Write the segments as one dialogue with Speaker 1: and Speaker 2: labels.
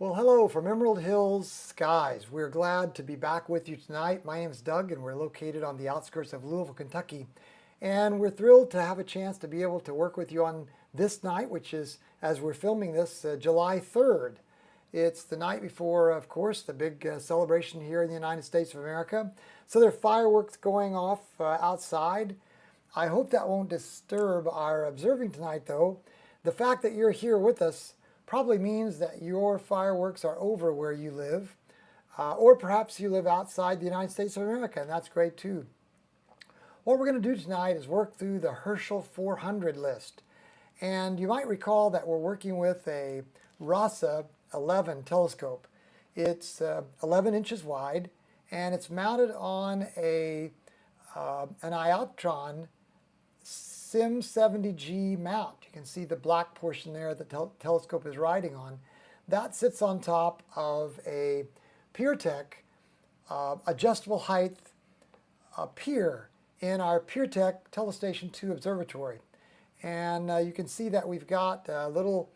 Speaker 1: Well, hello from Emerald Hills Skies. We're glad to be back with you tonight. My name is Doug and we're located on the outskirts of Louisville, Kentucky. And we're thrilled to have a chance to be able to work with you on this night, which is, as we're filming this, July 3rd. It's the night before, of course, the big celebration here in the United States of America. So there are fireworks going off outside. I hope that won't disturb our observing tonight, though. The fact that you're here with us probably means that your fireworks are over where you live, or perhaps you live outside the United States of America, and that's great too. What we're going to do tonight is work through the Herschel 400 list. And you might recall that we're working with a RASA 11 telescope. It's 11 inches wide, and it's mounted on an iOptron SIM70G mount. You can see the black portion there that the telescope is riding on. That sits on top of a Pier-Tech Adjustable-Height pier in our Pier-Tech Tele-Station 2 observatory. And you can see that we've got a little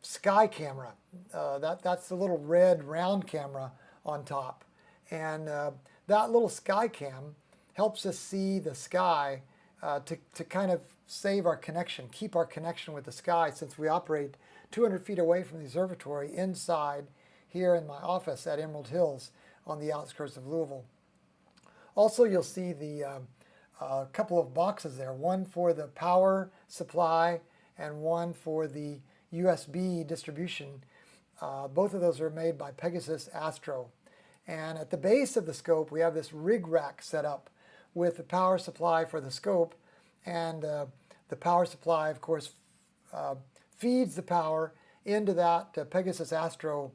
Speaker 1: sky camera. That's the little red round camera on top. And that little sky cam helps us see the sky to kind of save our connection, keep our connection with the sky, since we operate 200 feet away from the observatory inside here in my office at Emerald Hills on the outskirts of Louisville. Also, you'll see the couple of boxes there, one for the power supply and one for the USB distribution. Both of those are made by Pegasus-Astro. And at the base of the scope, we have this rig rack set up with the power supply for the scope, and the power supply, of course, feeds the power into that Pegasus-Astro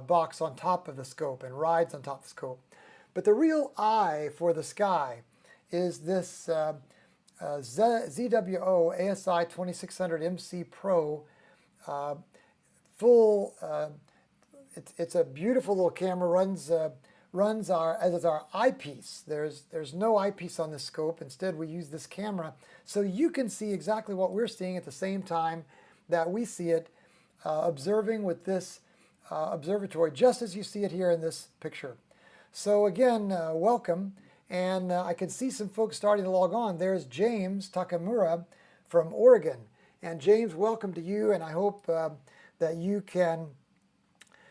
Speaker 1: box on top of the scope and rides on top of the scope. But the real eye for the sky is this ZWO ASI2600MC Pro full. It's a beautiful little camera. Runs our eyepiece. There's no eyepiece on this scope. Instead, we use this camera so you can see exactly what we're seeing at the same time that we see it, observing with this observatory, just as you see it here in this picture. So again, welcome. And I can see some folks starting to log on. There's James Takamura from Oregon. And James, welcome to you. And I hope that you can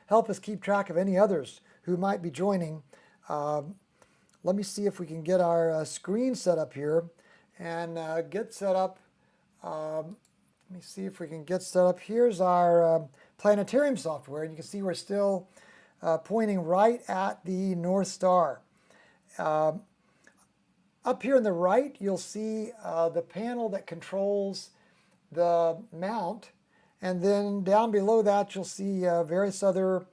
Speaker 1: help us keep track of any others who might be joining. Let me see if we can get our screen set up here and get set up. Let me see if we can get set up. Here's our planetarium software, and you can see we're still pointing right at the North Star. Up here on the right, you'll see the panel that controls the mount, and then down below that you'll see various other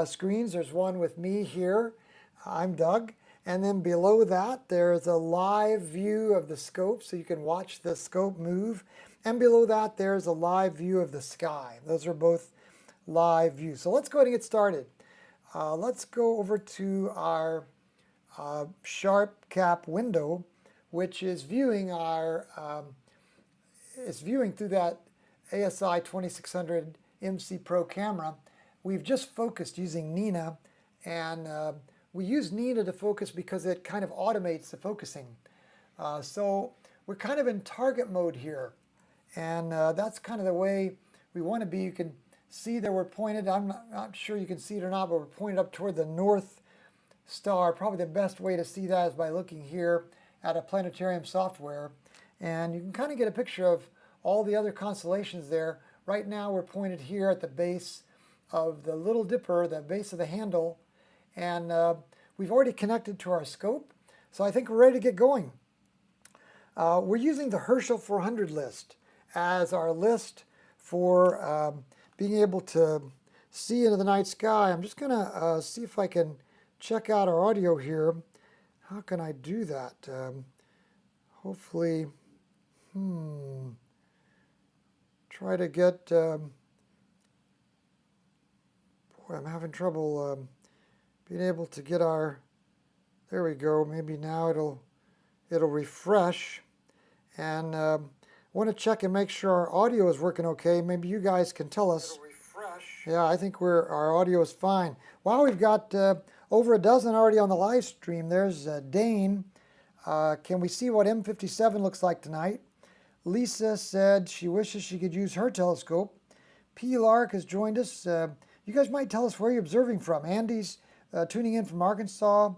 Speaker 1: screens. There's one with me here. I'm Doug. And then below that, there's a live view of the scope, so you can watch the scope move. And below that, there's a live view of the sky. Those are both live views. So let's go ahead and get started. Let's go over to our sharp cap window, which is viewing our viewing through that ASI2600MC Pro camera. We've just focused using Nina, and we use Nina to focus because it kind of automates the focusing. So we're kind of in target mode here, and that's kind of the way we want to be. You can see that we're pointed, I'm not sure you can see it or not, but we're pointed up toward the North Star. Probably the best way to see that is by looking here at a planetarium software, and you can kind of get a picture of all the other constellations there. Right now we're pointed here at the base of the Little Dipper, the base of the handle, and we've already connected to our scope, so I think we're ready to get going. We're using the Herschel 400 list as our list for being able to see into the night sky. I'm just going to see if I can check out our audio here. How can I do that? Hopefully, try to get, boy, I'm having trouble being able to get our, there we go, maybe now it'll refresh. And want to check and make sure our audio is working okay. Maybe you guys can tell us.
Speaker 2: It'll refresh.
Speaker 1: Yeah, I think our audio is fine. Wow, we've got over a dozen already on the live stream. There's Dane. Can we see what M57 looks like tonight? Lisa said she wishes she could use her telescope. P. Lark has joined us. You guys might tell us where you're observing from. Andy's tuning in from Arkansas.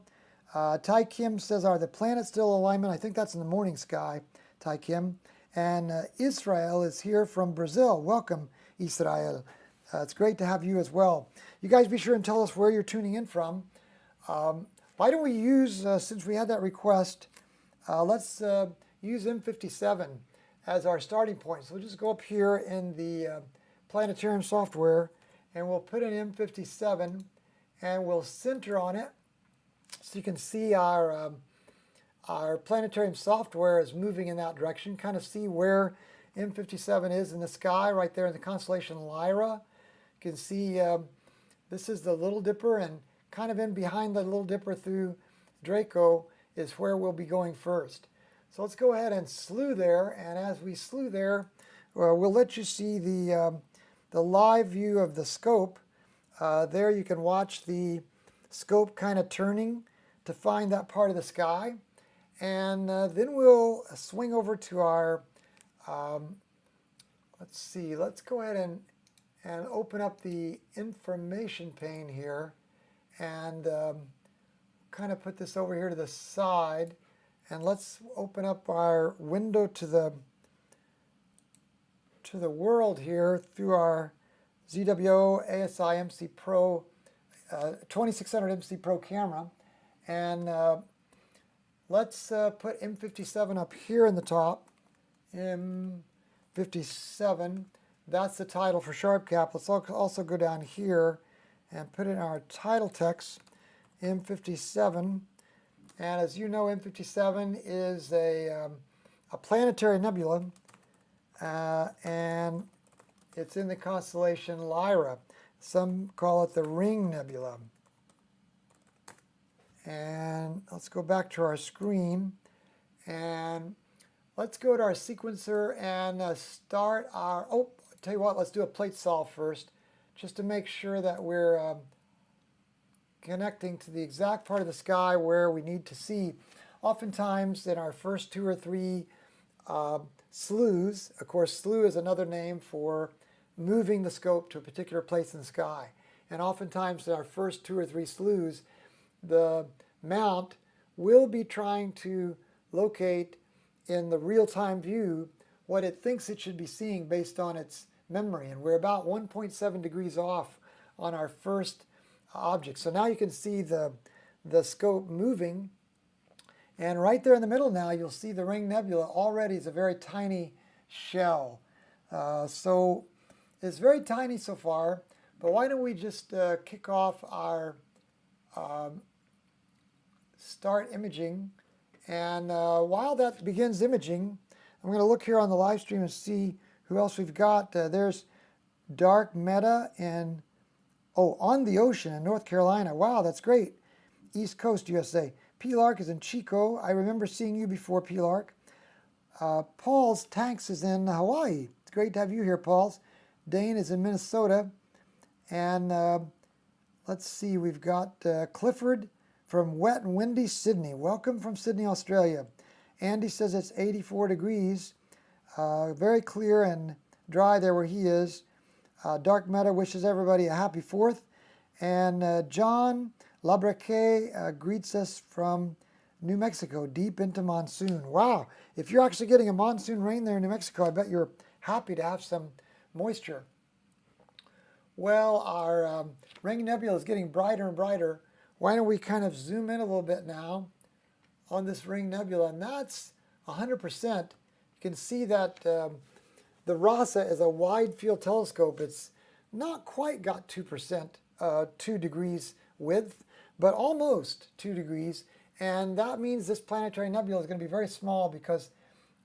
Speaker 1: Tai Kim says, are the planets still in alignment? I think that's in the morning sky, Tai Kim. And Israel is here from Brazil. Welcome, Israel. It's great to have you as well. You guys be sure and tell us where you're tuning in from. Why don't we use, since we had that request, let's use M57 as our starting point. So we'll just go up here in the planetarium software and we'll put in M57 and we'll center on it. So you can see our planetarium software is moving in that direction. Kind of see where M57 is in the sky, right there in the constellation Lyra. You can see this is the Little Dipper, and kind of in behind the Little Dipper through Draco is where we'll be going first. So let's go ahead and slew there, and as we slew there, we'll let you see the live view of the scope. There you can watch the scope kind of turning to find that part of the sky. And then we'll swing over to our, let's see, let's go ahead and open up the information pane here and kind of put this over here to the side. And let's open up our window to the world here through our ZWO ASI2600MC Pro 2600MC Pro camera. And let's put M57 up here in the top. M57, that's the title for SharpCap. Let's also go down here and put in our title text, M57. And as you know, M57 is a planetary nebula, and it's in the constellation Lyra. Some call it the Ring Nebula. And let's go back to our screen, and let's go to our sequencer and start our, I'll tell you what, let's do a plate solve first, just to make sure that we're connecting to the exact part of the sky where we need to see. Oftentimes in our first 2 or 3 slews, of course slew is another name for moving the scope to a particular place in the sky. And oftentimes in our first 2 or 3 slews, the mount will be trying to locate in the real-time view what it thinks it should be seeing based on its memory. And we're about 1.7 degrees off on our first object. So now you can see the scope moving. And right there in the middle now, you'll see the Ring Nebula already is a very tiny shell. So it's very tiny so far, but why don't we just kick off our start imaging. And while that begins imaging, I'm going to look here on the live stream and see who else we've got. There's Dark Meta and on the ocean in North Carolina. Wow, that's great. East Coast, USA. P. Lark is in Chico. I remember seeing you before, P. Lark. Paul's Tanks is in Hawaii. It's great to have you here, Paul's. Dane is in Minnesota. And let's see, we've got Clifford from wet and windy Sydney. Welcome from Sydney, Australia. Andy says it's 84 degrees. Very clear and dry there where he is. Dark Meta wishes everybody a happy 4th. And John Labraque greets us from New Mexico, deep into monsoon. Wow, if you're actually getting a monsoon rain there in New Mexico, I bet you're happy to have some moisture. Well, our Ring Nebula is getting brighter and brighter. Why don't we kind of zoom in a little bit now on this Ring Nebula, and that's 100%. You can see that the RASA is a wide field telescope. It's not quite got 2%, 2 degrees width, but almost 2 degrees. And that means this planetary nebula is going to be very small because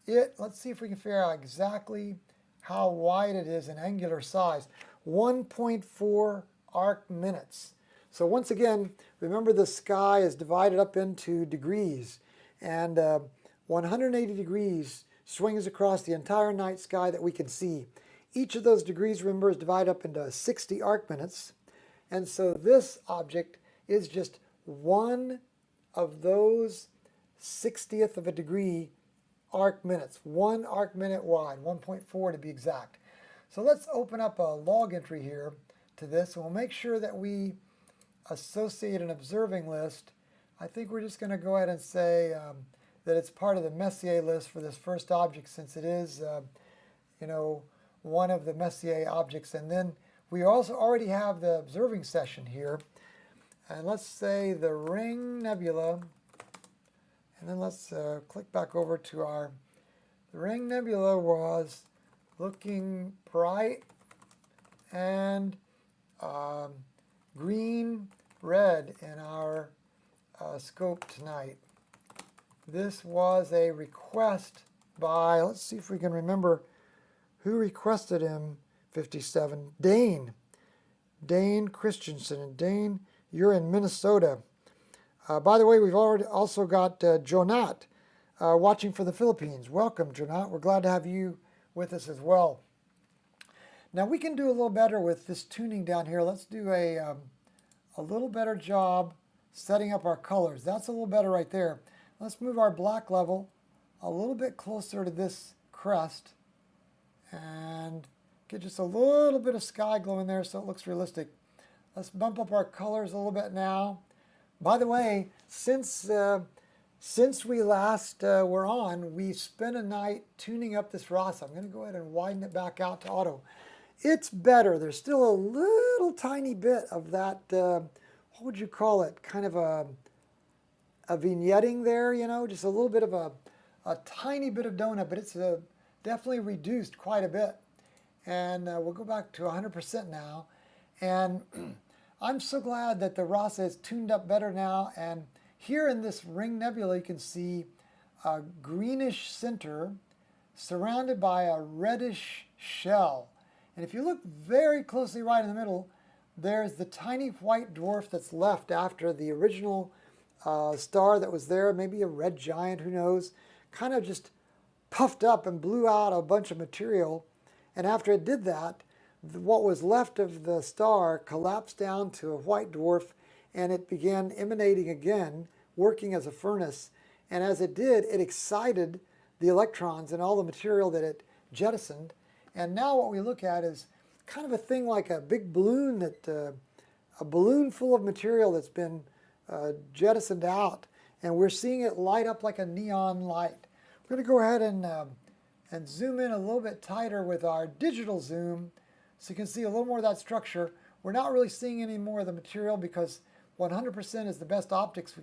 Speaker 1: let's see if we can figure out exactly how wide it is in angular size. 1.4 arc minutes. So once again, remember the sky is divided up into degrees. And 180 degrees swings across the entire night sky that we can see. Each of those degrees, remember, is divided up into 60 arc minutes. And so this object is just one of those 60th of a degree arc minutes, 1 arc minute wide, 1.4 to be exact. So let's open up a log entry here to this, and we'll make sure that we associate an observing list. I think we're just going to go ahead and say that it's part of the Messier list for this first object, since it is, you know, one of the Messier objects. And then we also already have the observing session here. And let's say the Ring Nebula. And then let's click back over to our, the Ring Nebula was looking bright and green-red in our scope tonight. This was a request by, let's see if we can remember who requested him, 57, Dane Christensen. And Dane, you're in Minnesota. By the way, we've already also got Jonat watching for the Philippines. Welcome, Jonat. We're glad to have you with us as well. Now we can do a little better with this tuning down here. Let's do a little better job setting up our colors. That's a little better right there. Let's move our black level a little bit closer to this crest and get just a little bit of sky glow in there so it looks realistic. Let's bump up our colors a little bit now. By the way, since we last were on, we spent a night tuning up this RASA. I'm going to go ahead and widen it back out to auto. It's better. There's still a little tiny bit of that, what would you call it, kind of a vignetting there, you know, just a little bit of a tiny bit of donut, but it's definitely reduced quite a bit. And we'll go back to 100% now. And I'm so glad that the RASA is tuned up better now. And here in this Ring Nebula, you can see a greenish center surrounded by a reddish shell. And if you look very closely right in the middle, there's the tiny white dwarf that's left after the original star that was there, maybe a red giant, who knows, kind of just puffed up and blew out a bunch of material. And after it did that, what was left of the star collapsed down to a white dwarf, and it began emanating again, working as a furnace. And as it did, it excited the electrons and all the material that it jettisoned. And now what we look at is kind of a thing like a big balloon, that a balloon full of material that's been jettisoned out, and we're seeing it light up like a neon light. We're going to go ahead and zoom in a little bit tighter with our digital zoom so you can see a little more of that structure. We're not really seeing any more of the material because 100% is the best optics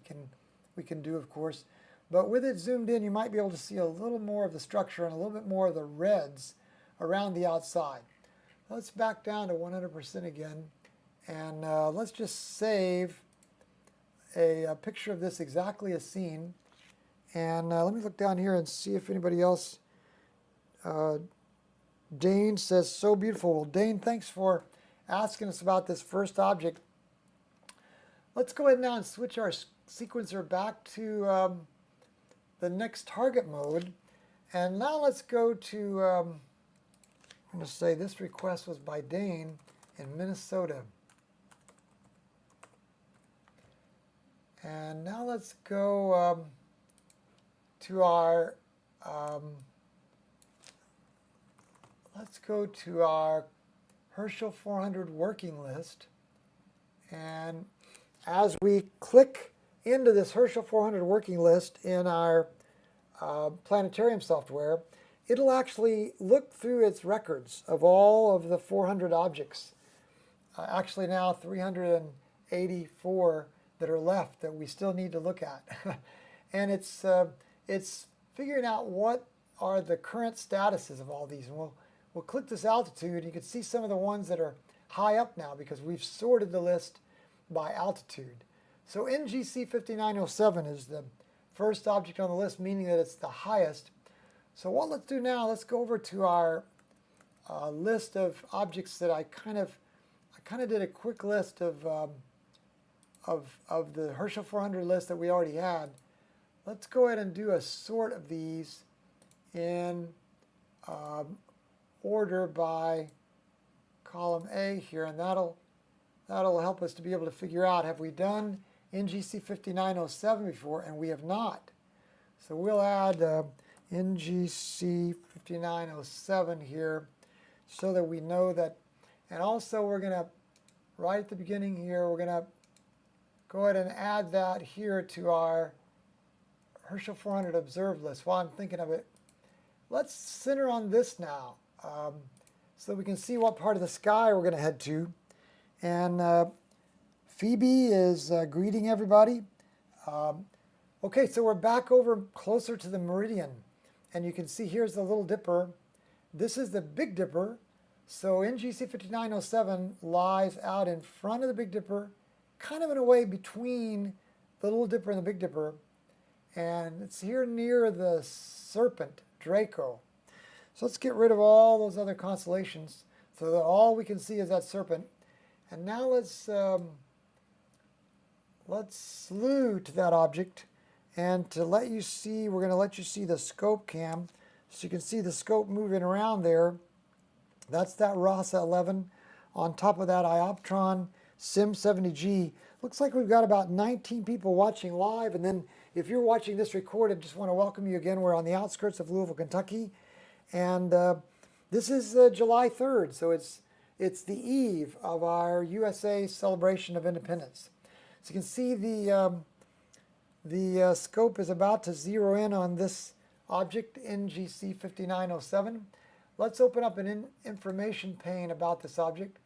Speaker 1: we can do, of course. But with it zoomed in, you might be able to see a little more of the structure and a little bit more of the reds around the outside. Let's back down to 100% again, and let's just save a picture of this exactly as seen. And let me look down here and see if anybody else. Dane says, so beautiful. Well, Dane, thanks for asking us about this first object. Let's go ahead now and switch our sequencer back to the next target mode. And now let's go to, I'm going to say this request was by Dane in Minnesota. And now let's go to our Herschel 400 working list. And as we click into this Herschel 400 working list in our planetarium software, it'll actually look through its records of all of the 400 objects. Actually now 384 that are left that we still need to look at. And it's figuring out what are the current statuses of all these. And we'll click this altitude. You can see some of the ones that are high up now because we've sorted the list by altitude. So NGC 5907 is the first object on the list, meaning that it's the highest. So what let's do now, let's go over to our list of objects that I kind of did a quick list of the Herschel 400 list that we already had. Let's go ahead and do a sort of these in order by column A here, and that'll help us to be able to figure out, have we done NGC 5907 before? And we have not. So we'll add NGC 5907 here so that we know that. And also we're going to, right at the beginning here, we're going to go ahead and add that here to our Herschel 400 observed list. While I'm thinking of it, let's center on this now so we can see what part of the sky we're going to head to. And Phoebe is greeting everybody. Okay, so we're back over closer to the meridian. And you can see here's the Little Dipper. This is the Big Dipper. So NGC 5907 lies out in front of the Big Dipper, kind of in a way between the Little Dipper and the Big Dipper. And it's here near the Serpent, Draco. So let's get rid of all those other constellations so that all we can see is that Serpent. And now let's slew to that object. And to let you see, we're going to let you see the scope cam. So you can see the scope moving around there. That's that RASA 11. On top of that, iOptron Sim 70G. Looks like we've got about 19 people watching live. And then if you're watching this recorded, just want to welcome you again. We're on the outskirts of Louisville, Kentucky. And this is July 3rd. So it's the eve of our USA celebration of independence. So you can see the scope is about to zero in on this object, NGC 5907. Let's open up an information pane about this object,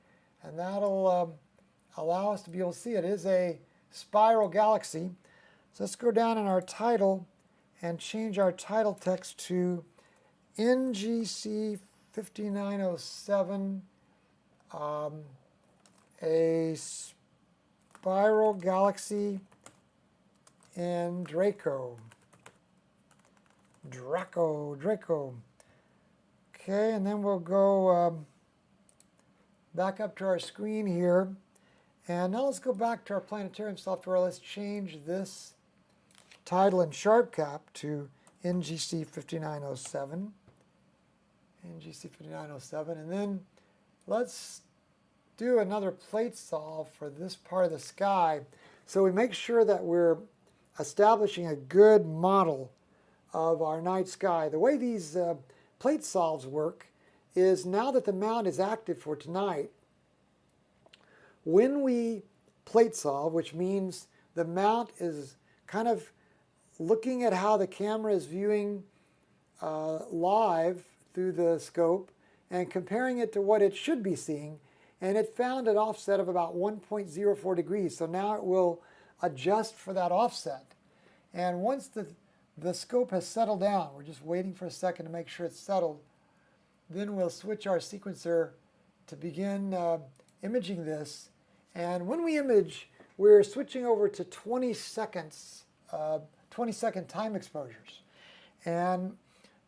Speaker 1: and that'll allow us to be able to see it. It is a spiral galaxy. So let's go down in our title and change our title text to NGC 5907, a spiral galaxy in Draco. Okay, and then we'll go back up to our screen here. And now let's go back to our planetarium software. Let's change this title in SharpCap to NGC 5907. NGC 5907. And then let's do another plate solve for this part of the sky. So we make sure that we're establishing a good model of our night sky. The way these plate solves work is, now that the mount is active for tonight, when we plate solve, which means the mount is kind of looking at how the camera is viewing live through the scope and comparing it to what it should be seeing, and it found an offset of about 1.04 degrees. So now it will adjust for that offset. And once the scope has settled down, we're just waiting for a second to make sure it's settled, then we'll switch our sequencer to begin imaging this. And when we image, we're switching over to 20 seconds, 20-second time exposures. And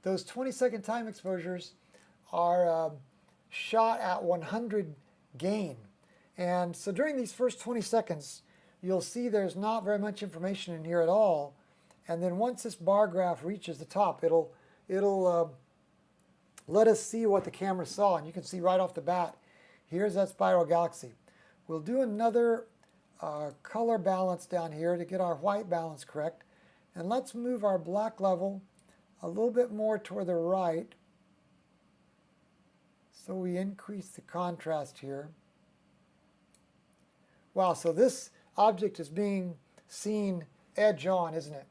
Speaker 1: those 20-second time exposures are shot at 100 gain. And so during these first 20 seconds, you'll see there's not very much information in here at all. And then once this bar graph reaches the top, it'll let us see what the camera saw. And you can see right off the bat, here's that spiral galaxy. We'll do another color balance down here to get our white balance correct. And let's move our black level a little bit more toward the right, so we increase the contrast here. Wow, so this object is being seen edge on, isn't it?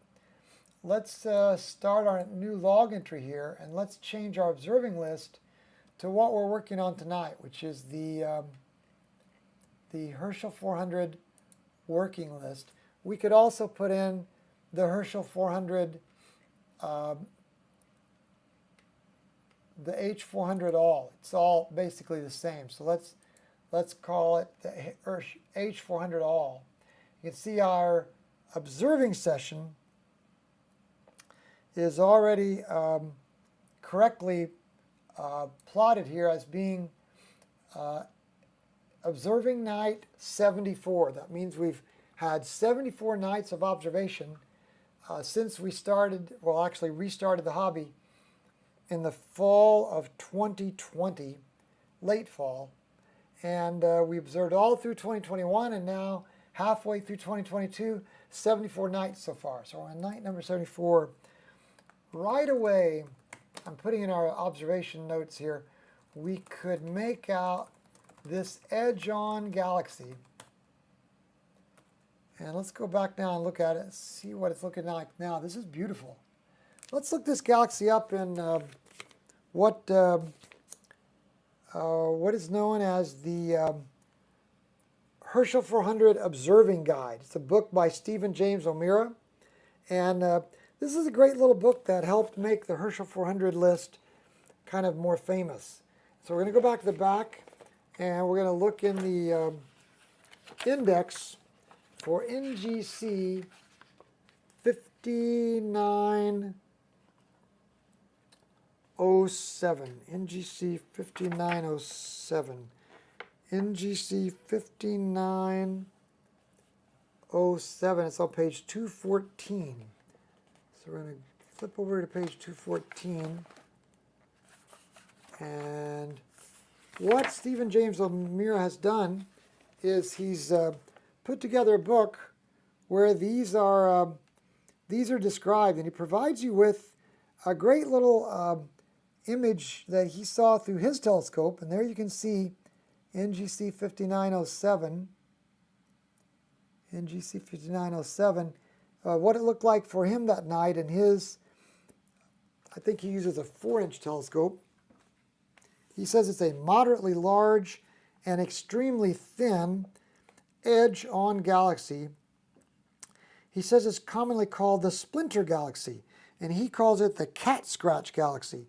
Speaker 1: Let's start our new log entry here, and let's change our observing list to what we're working on tonight, which is the Herschel 400 working list. We could also put in the Herschel 400, the H400 all. It's all basically the same. So let's call it the H400 all. You can see our observing session is already correctly plotted here as being observing night 74. That means we've had 74 nights of observation since we started, well, actually restarted the hobby in the fall of 2020, late fall, and we observed all through 2021, and now halfway through 2022, 74 nights so far. So on night number 74, right away, I'm putting in our observation notes here, we could make out this edge-on galaxy. And let's go back now and look at it and see what it's looking like now. This is beautiful. Let's look this galaxy up in what is known as the Herschel 400 Observing Guide. It's a book by Stephen James O'Meara. And this is a great little book that helped make the Herschel 400 list kind of more famous. So we're going to go back to the back, and we're going to look in the index for NGC 5907. NGC 5907. NGC 5907. It's on page 214. So we're going to flip over to page 214. And what Stephen James O'Meara has done is he's put together a book where these are described, and he provides you with a great little image that he saw through his telescope. And there you can see NGC 5907. NGC 5907. What it looked like for him that night in his, I think he uses a 4-inch telescope. He says it's a moderately large and extremely thin edge-on galaxy. He says it's commonly called the splinter galaxy, and he calls it the cat scratch galaxy.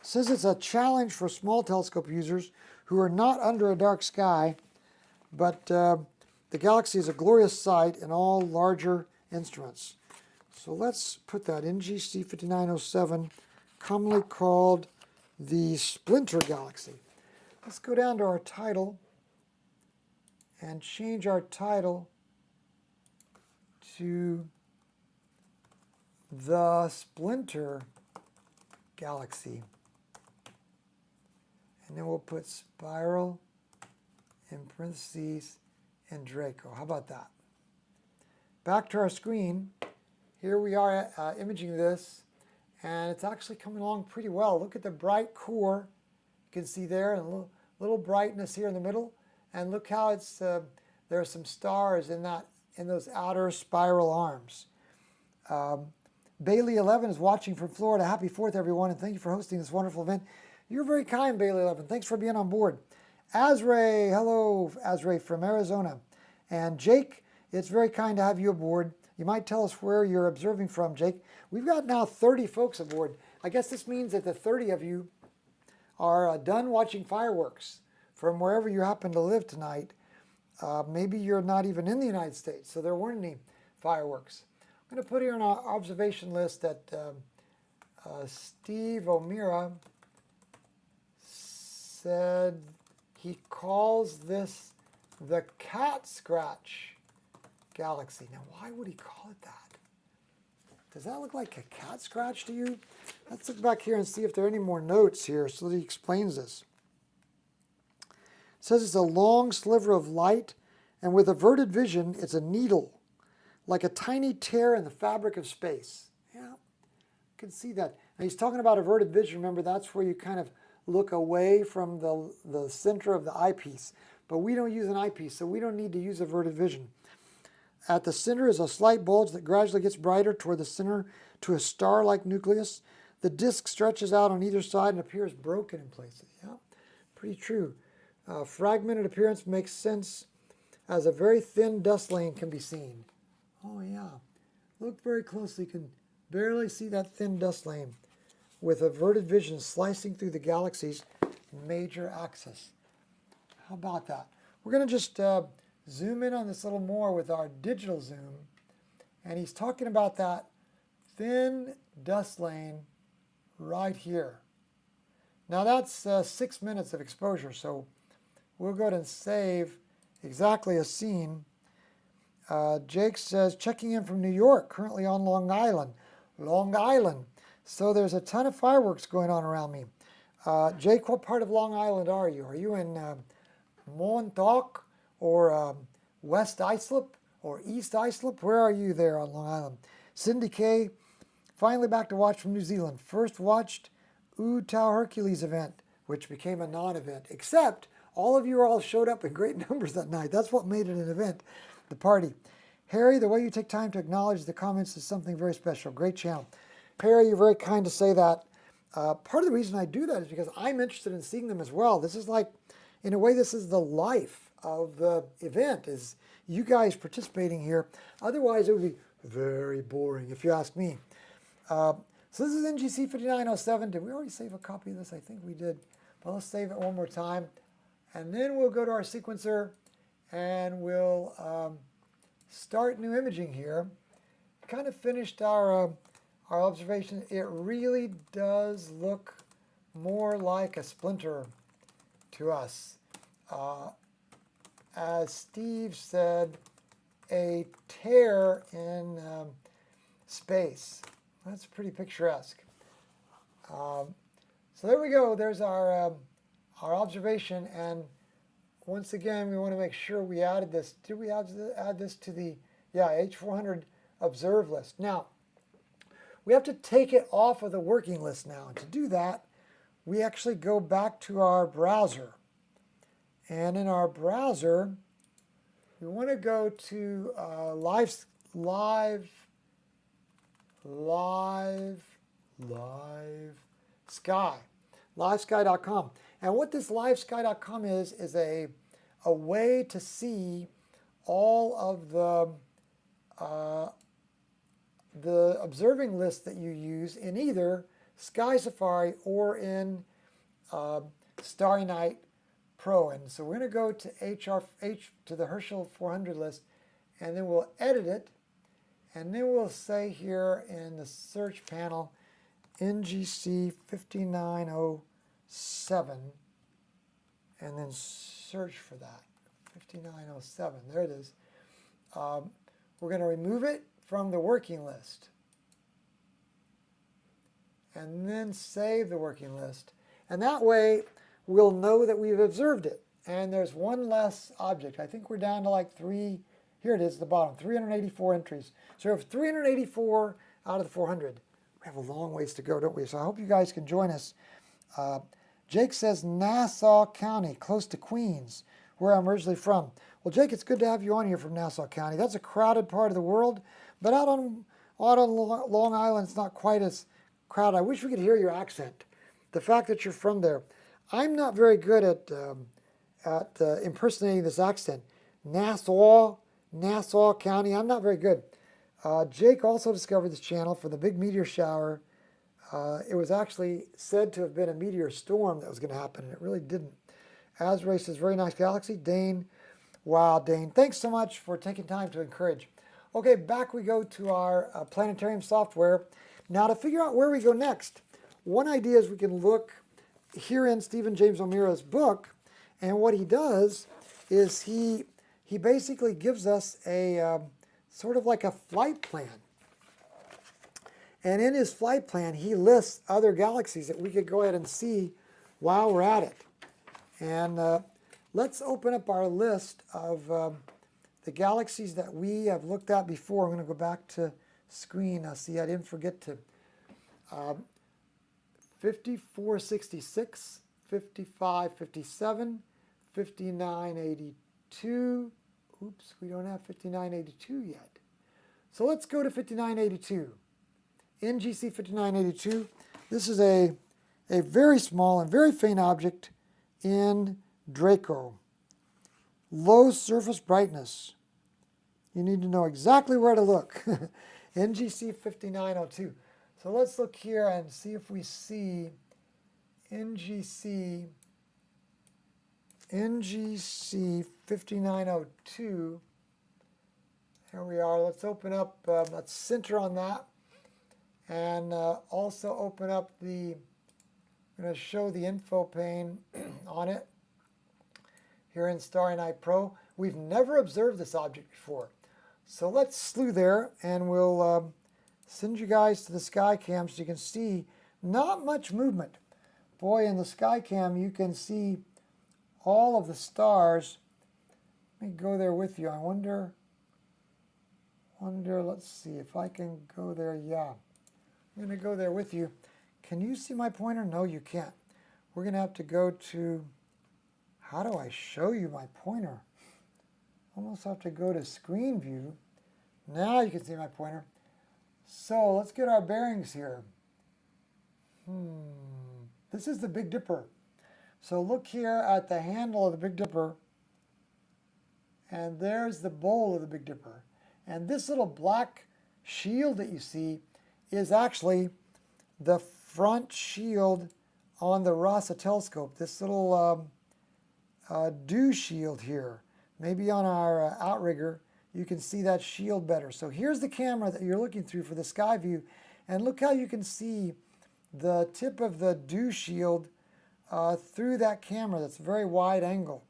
Speaker 1: Says it's a challenge for small telescope users who are not under a dark sky, but the galaxy is a glorious sight in all larger instruments. So let's put that NGC 5907, commonly called the splinter galaxy. Let's go down to our title and change our title to the splinter galaxy. And then we'll put spiral in parentheses and Draco. How about that? Back to our screen. Here we are imaging this, and it's actually coming along pretty well. Look at the bright core. You can see there, and a little brightness here in the middle. And look how it's there are some stars in those outer spiral arms. Bailey 11 is watching from Florida. Happy 4th, everyone, and thank you for hosting this wonderful event. You're very kind, Bailey 11. Thanks for being on board. Azray, hello, Azray from Arizona. And Jake, it's very kind to have you aboard. You might tell us where you're observing from, Jake. We've got now 30 folks aboard. I guess this means that the 30 of you are done watching fireworks from wherever you happen to live tonight. Maybe you're not even in the United States, so there weren't any fireworks. I'm going to put here on our observation list that Steve O'Meara said he calls this the cat scratch galaxy. Now, why would he call it that? Does that look like a cat scratch to you? Let's look back here and see if there are any more notes here so that he explains this. It says it's a long sliver of light, and with averted vision, it's a needle, like a tiny tear in the fabric of space. Yeah, you can see that. Now, he's talking about averted vision. Remember, that's where you kind of look away from the center of the eyepiece. But we don't use an eyepiece, so we don't need to use averted vision. At the center is a slight bulge that gradually gets brighter toward the center to a star-like nucleus. The disk stretches out on either side and appears broken in places. Yeah, pretty true. Fragmented appearance makes sense as a very thin dust lane can be seen. Oh yeah, look very closely. You can barely see that thin dust lane with averted vision slicing through the galaxy's major axis. How about that? We're going to just zoom in on this a little more with our digital zoom. And he's talking about that thin dust lane right here. Now that's 6 minutes of exposure, so we'll go ahead and save exactly a scene. Jake says, checking in from New York, currently on Long Island. Long Island. So there's a ton of fireworks going on around me. Jake, what part of Long Island are you? Are you in Montauk or West Islip or East Islip? Where are you there on Long Island? Cindy K, finally back to watch from New Zealand. First watched Tau Hercules event, which became a non-event, except all of you all showed up in great numbers that night. That's what made it an event, the party. Harry, the way you take time to acknowledge the comments is something very special. Great channel. Harry, you're very kind to say that. Part of the reason I do that is because I'm interested in seeing them as well. This is like, in a way, this is the life of the event, is you guys participating here. Otherwise, it would be very boring, if you ask me. So this is NGC 5907. Did we already save a copy of this? I think we did. But let's save it one more time. And then we'll go to our sequencer, and we'll start new imaging here. Kind of finished our observation. It really does look more like a splinter to us. As Steve said, a tear in space. That's pretty picturesque. So there we go. There's our observation, and once again, we want to make sure we added this. Did we add this to the H400 observe list? Now, we have to take it off of the working list now. And to do that, we actually go back to our browser. And in our browser, we want to go to livesky.com. And what this livesky.com is a way to see all of the observing list that you use in either Sky Safari or in Starry Night Pro. And so we're going to go to the Herschel 400 list, and then we'll edit it, and then we'll say here in the search panel NGC 5907, and then search for that. 5907, there it is. We're going to remove it from the working list, and then save the working list. And that way, we'll know that we've observed it. And there's one less object. I think we're down to like here it is at the bottom, 384 entries. So we have 384 out of the 400. We have a long ways to go, don't we? So I hope you guys can join us. Jake says Nassau County, close to Queens, where I'm originally from. Well, Jake, it's good to have you on here from Nassau County. That's a crowded part of the world, but out on Long Island, it's not quite as crowded. I wish we could hear your accent. The fact that you're from there. I'm not very good at impersonating this accent. Nassau County, I'm not very good. Jake also discovered this channel for the big meteor shower. It was actually said to have been a meteor storm that was going to happen, and it really didn't. Azray says, very nice galaxy. Dane, wow, Dane, thanks so much for taking time to encourage. Okay, back we go to our planetarium software. Now to figure out where we go next, one idea is we can look here in Stephen James O'Meara's book, and what he does is he basically gives us a sort of like a flight plan. And in his flight plan, he lists other galaxies that we could go ahead and see while we're at it. And let's open up our list of the galaxies that we have looked at before. I'm going to go back to screen. See, I didn't forget to 5466, 5557, 5982. Oops, we don't have 5982 yet. So let's go to 5982. NGC 5982. This is a very small and very faint object in Draco. Low surface brightness. You need to know exactly where to look. NGC 5902. So let's look here and see if we see NGC 5902. Here we are. Let's open up, let's center on that. And also open up I'm going to show the info pane on it here in Starry Night Pro. We've never observed this object before. So let's slew there, and we'll send you guys to the sky cam so you can see not much movement. Boy, in the sky cam you can see all of the stars. Let me go there with you. I wonder, let's see if I can go there. Yeah, I'm going to go there with you. Can you see my pointer? No, you can't. We're going to have to go to, how do I show you my pointer? Almost have to go to screen view. Now you can see my pointer. So let's get our bearings here. This is the Big Dipper. So look here at the handle of the Big Dipper. And there's the bowl of the Big Dipper. And this little black shield that you see is actually the front shield on the RASA telescope. This little dew shield here. Maybe on our outrigger, you can see that shield better. So here's the camera that you're looking through for the sky view. And look how you can see the tip of the dew shield through that camera. That's a very wide angle.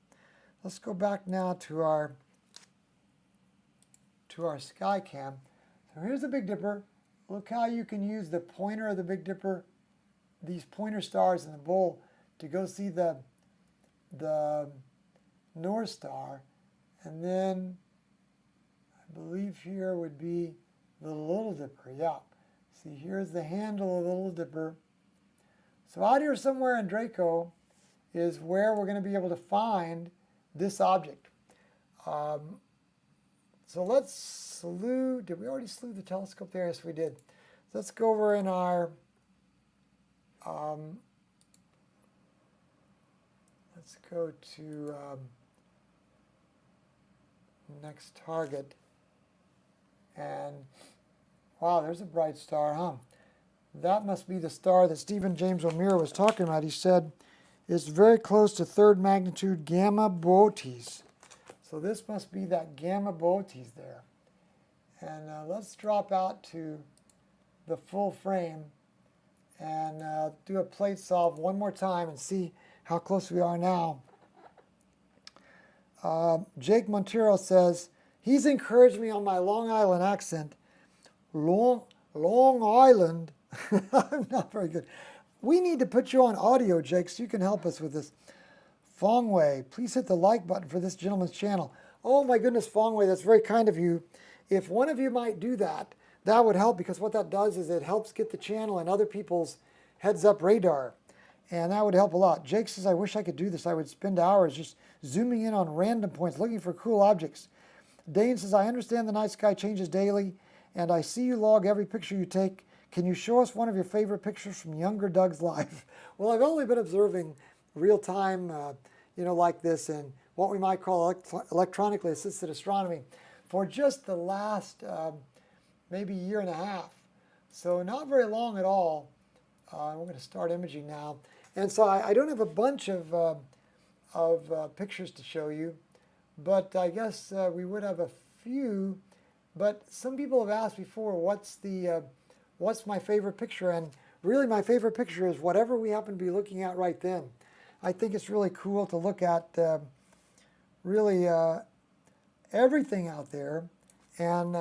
Speaker 1: Let's go back now to our sky cam. So here's the Big Dipper. Look how you can use the pointer of the Big Dipper, these pointer stars in the bowl, to go see the North Star. And then I believe here would be the Little Dipper. Yeah. See, here's the handle of the Little Dipper. So out here somewhere in Draco is where we're going to be able to find this object. So let's slew. Did we already slew the telescope there? Yes, we did. So let's go over in our let's go to next target. And wow, there's a bright star, huh? That must be the star that Stephen James O'Meara was talking about. He said it's very close to third magnitude Gamma Boötes. So this must be that Gamma Boötes there. And let's drop out to the full frame and do a plate solve one more time and see how close we are now. Jake Montero says, he's encouraged me on my Long Island accent. Long Island? I'm not very good. We need to put you on audio, Jake, so you can help us with this. Fong Wei, please hit the like button for this gentleman's channel. Oh my goodness, Fong Wei, that's very kind of you. If one of you might do that, that would help, because what that does is it helps get the channel and other people's heads-up radar. And that would help a lot. Jake says, I wish I could do this. I would spend hours just zooming in on random points, looking for cool objects. Dane says, I understand the night sky changes daily, and I see you log every picture you take. Can you show us one of your favorite pictures from younger Doug's life? Well, I've only been observing real-time, like this, and what we might call electronically-assisted astronomy for just the last maybe year and a half. So not very long at all. We're going to start imaging now. And so I don't have a bunch of pictures to show you, but I guess we would have a few. But some people have asked before, what's my favorite picture? And really my favorite picture is whatever we happen to be looking at right then. I think it's really cool to look at really everything out there. And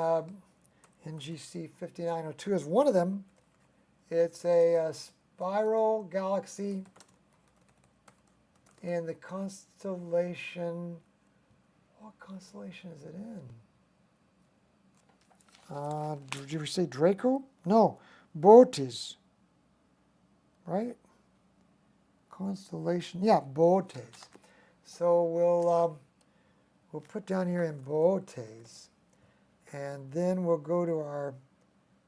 Speaker 1: NGC 5902 is one of them. It's a spiral galaxy in the constellation. What constellation is it in? Did you say Draco? No, Boötes. Right? Constellation. Yeah, Boötes. So we'll put down here in Boötes, and then we'll go to our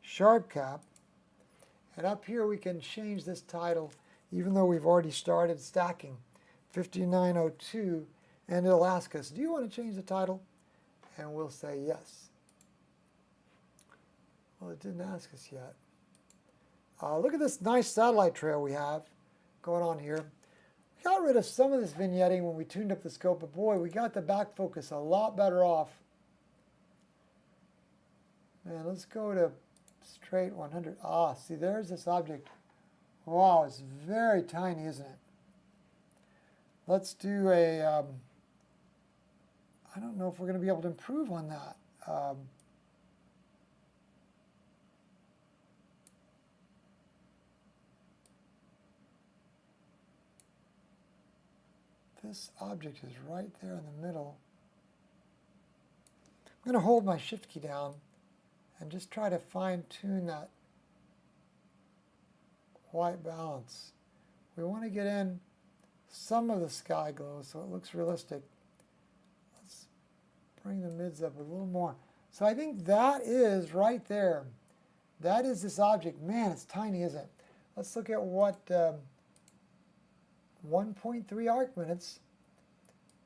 Speaker 1: sharp cap. And up here we can change this title, even though we've already started stacking, 5902, and it'll ask us, do you want to change the title? And we'll say yes. Well, it didn't ask us yet. Look at this nice satellite trail we have going on here. We got rid of some of this vignetting when we tuned up the scope, but boy, we got the back focus a lot better off. Man, let's go to straight 100. Ah, see, there's this object. Wow, it's very tiny, isn't it? Let's do a, I don't know if we're going to be able to improve on that. This object is right there in the middle. I'm going to hold my shift key down and just try to fine-tune that white balance. We want to get in some of the sky glow so it looks realistic. Let's bring the mids up a little more. So I think that is right there. That is this object. Man, it's tiny, isn't it? Let's look at what 1.3 arc minutes.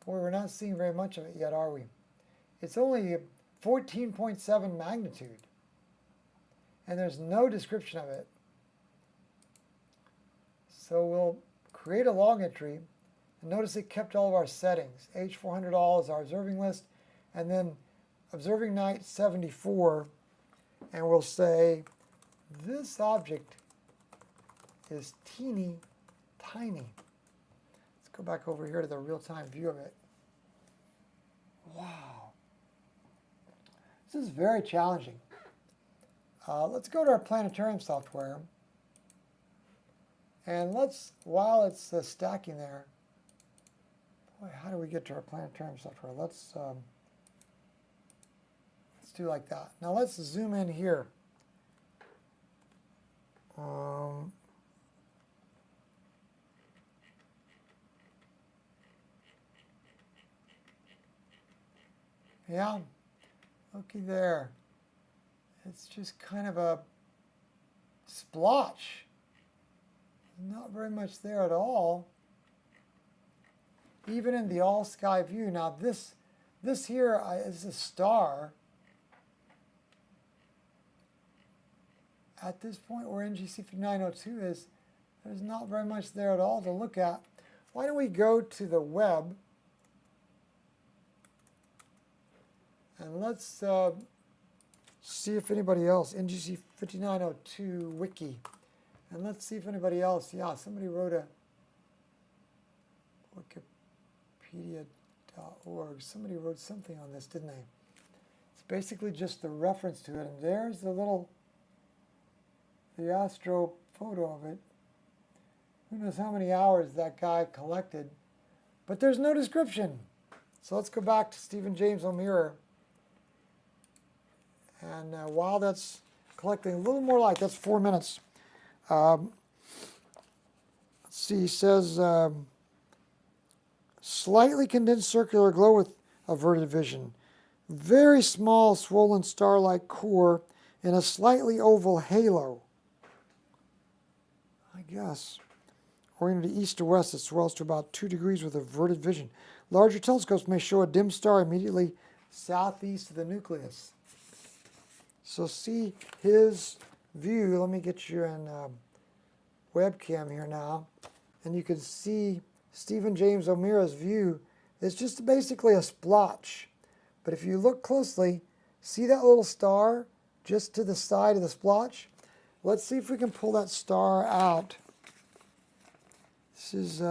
Speaker 1: Boy, we're not seeing very much of it yet, are we? It's only 14.7 magnitude. And there's no description of it. So we'll create a log entry. And notice it kept all of our settings. H400 all is our observing list. And then observing night 74. And we'll say this object is teeny tiny. Let's go back over here to the real-time view of it. Wow. This is very challenging. Let's go to our planetarium software. And let's, while it's stacking there, boy, how do we get to our planetarium software? Let's do like that. Now let's zoom in here. Yeah, looky there. It's just kind of a splotch. Not very much there at all. Even in the all-sky view. Now this here is a star. At this point where NGC 5902 is, there's not very much there at all to look at. Why don't we go to the web and let's see if anybody else, NGC 5902 wiki, and let's see if anybody else, yeah, somebody wrote a wikipedia.org, somebody wrote something on this, didn't they? It's basically just the reference to it, and there's the astro photo of it. Who knows how many hours that guy collected, but there's no description. So let's go back to Stephen James O'Meara. And while that's collecting a little more light, that's 4 minutes. Let's see, he says, slightly condensed circular glow with averted vision. Very small swollen star-like core in a slightly oval halo. I guess. Oriented east to west, it swells to about 2 degrees with averted vision. Larger telescopes may show a dim star immediately southeast of the nucleus. So see his view. Let me get you in webcam here now. And you can see Stephen James O'Meara's view. It's just basically a splotch. But if you look closely, see that little star just to the side of the splotch? Let's see if we can pull that star out. This is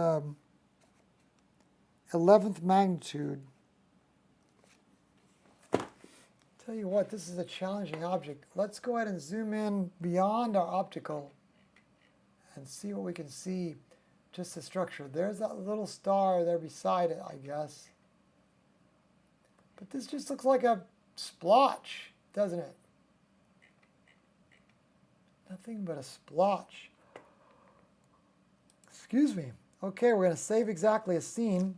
Speaker 1: 11th magnitude. Tell you what, this is a challenging object. Let's go ahead and zoom in beyond our optical and see what we can see. Just the structure. There's that little star there beside it, I guess. But this just looks like a splotch, doesn't it? Nothing but a splotch. Excuse me. Okay, we're going to save exactly a scene.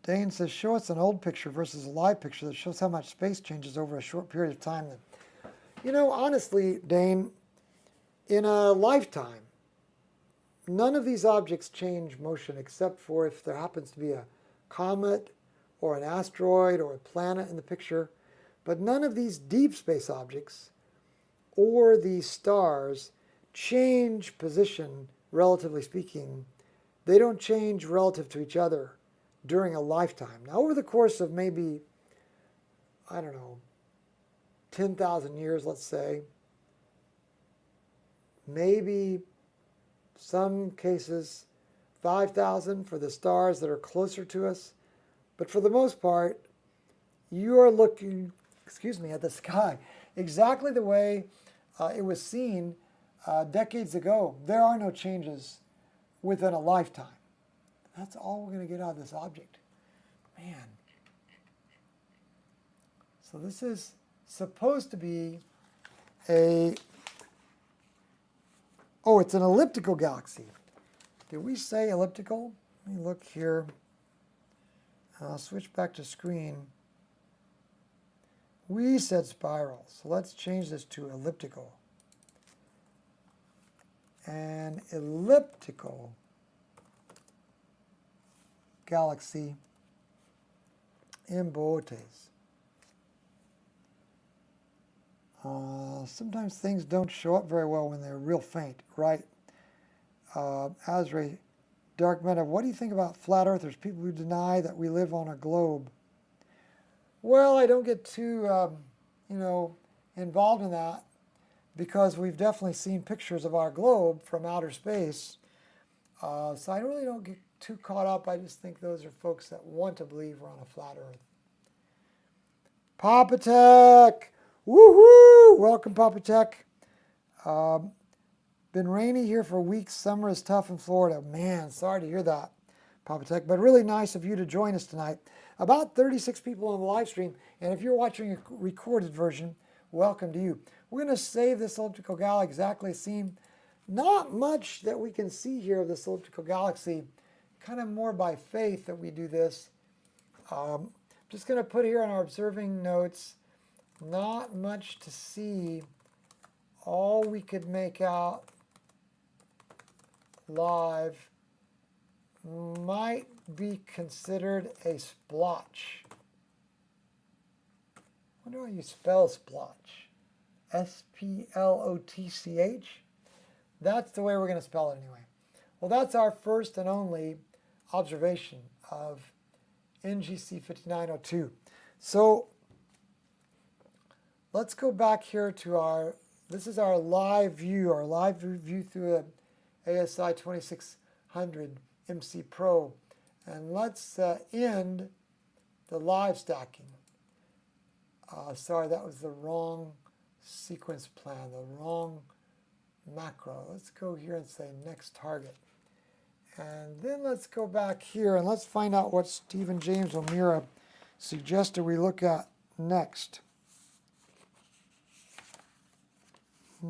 Speaker 1: Dane says, show us an old picture versus a live picture that shows how much space changes over a short period of time. You know, honestly, Dane, in a lifetime, none of these objects change motion except for if there happens to be a comet or an asteroid or a planet in the picture. But none of these deep space objects or these stars change position, relatively speaking. They don't change relative to each other during a lifetime. Now, over the course of maybe, I don't know, 10,000 years, let's say, maybe some cases 5,000 for the stars that are closer to us. But for the most part, you are looking, at the sky exactly the way it was seen decades ago. There are no changes within a lifetime. That's all we're going to get out of this object. Man. So this is supposed to be it's an elliptical galaxy. Did we say elliptical? Let me look here. I'll switch back to screen. We said spiral, so let's change this to elliptical. An elliptical galaxy in Boötes. Sometimes things don't show up very well when they're real faint, right? Azray, Dark Meta, what do you think about flat earthers, people who deny that we live on a globe? Well, I don't get too, involved in that because we've definitely seen pictures of our globe from outer space. So I really don't get too caught up. I just think those are folks that want to believe we're on a flat earth. Pier-Tech! Woohoo! Welcome, Pier-Tech. Been rainy here for weeks. Summer is tough in Florida. Man, sorry to hear that, Pier-Tech. But really nice of you to join us tonight. About 36 people on the live stream. And if you're watching a recorded version, welcome to you. We're going to save this elliptical galaxy exactly as seen. Not much that we can see here of this elliptical galaxy. Kind of more by faith that we do this. Just going to put here on our observing notes. Not much to see. All we could make out live might be considered a splotch. I wonder how you spell splotch. S-P-L-O-T-C-H? That's the way we're going to spell it anyway. Well, that's our first and only observation of NGC 5902. So let's go back here to this is our live view through a ASI2600MC Pro. And let's end the live stacking. Sorry, that was the wrong sequence plan, the wrong macro. Let's go here and say next target. And then let's go back here and let's find out what Stephen James O'Meara suggested we look at next. I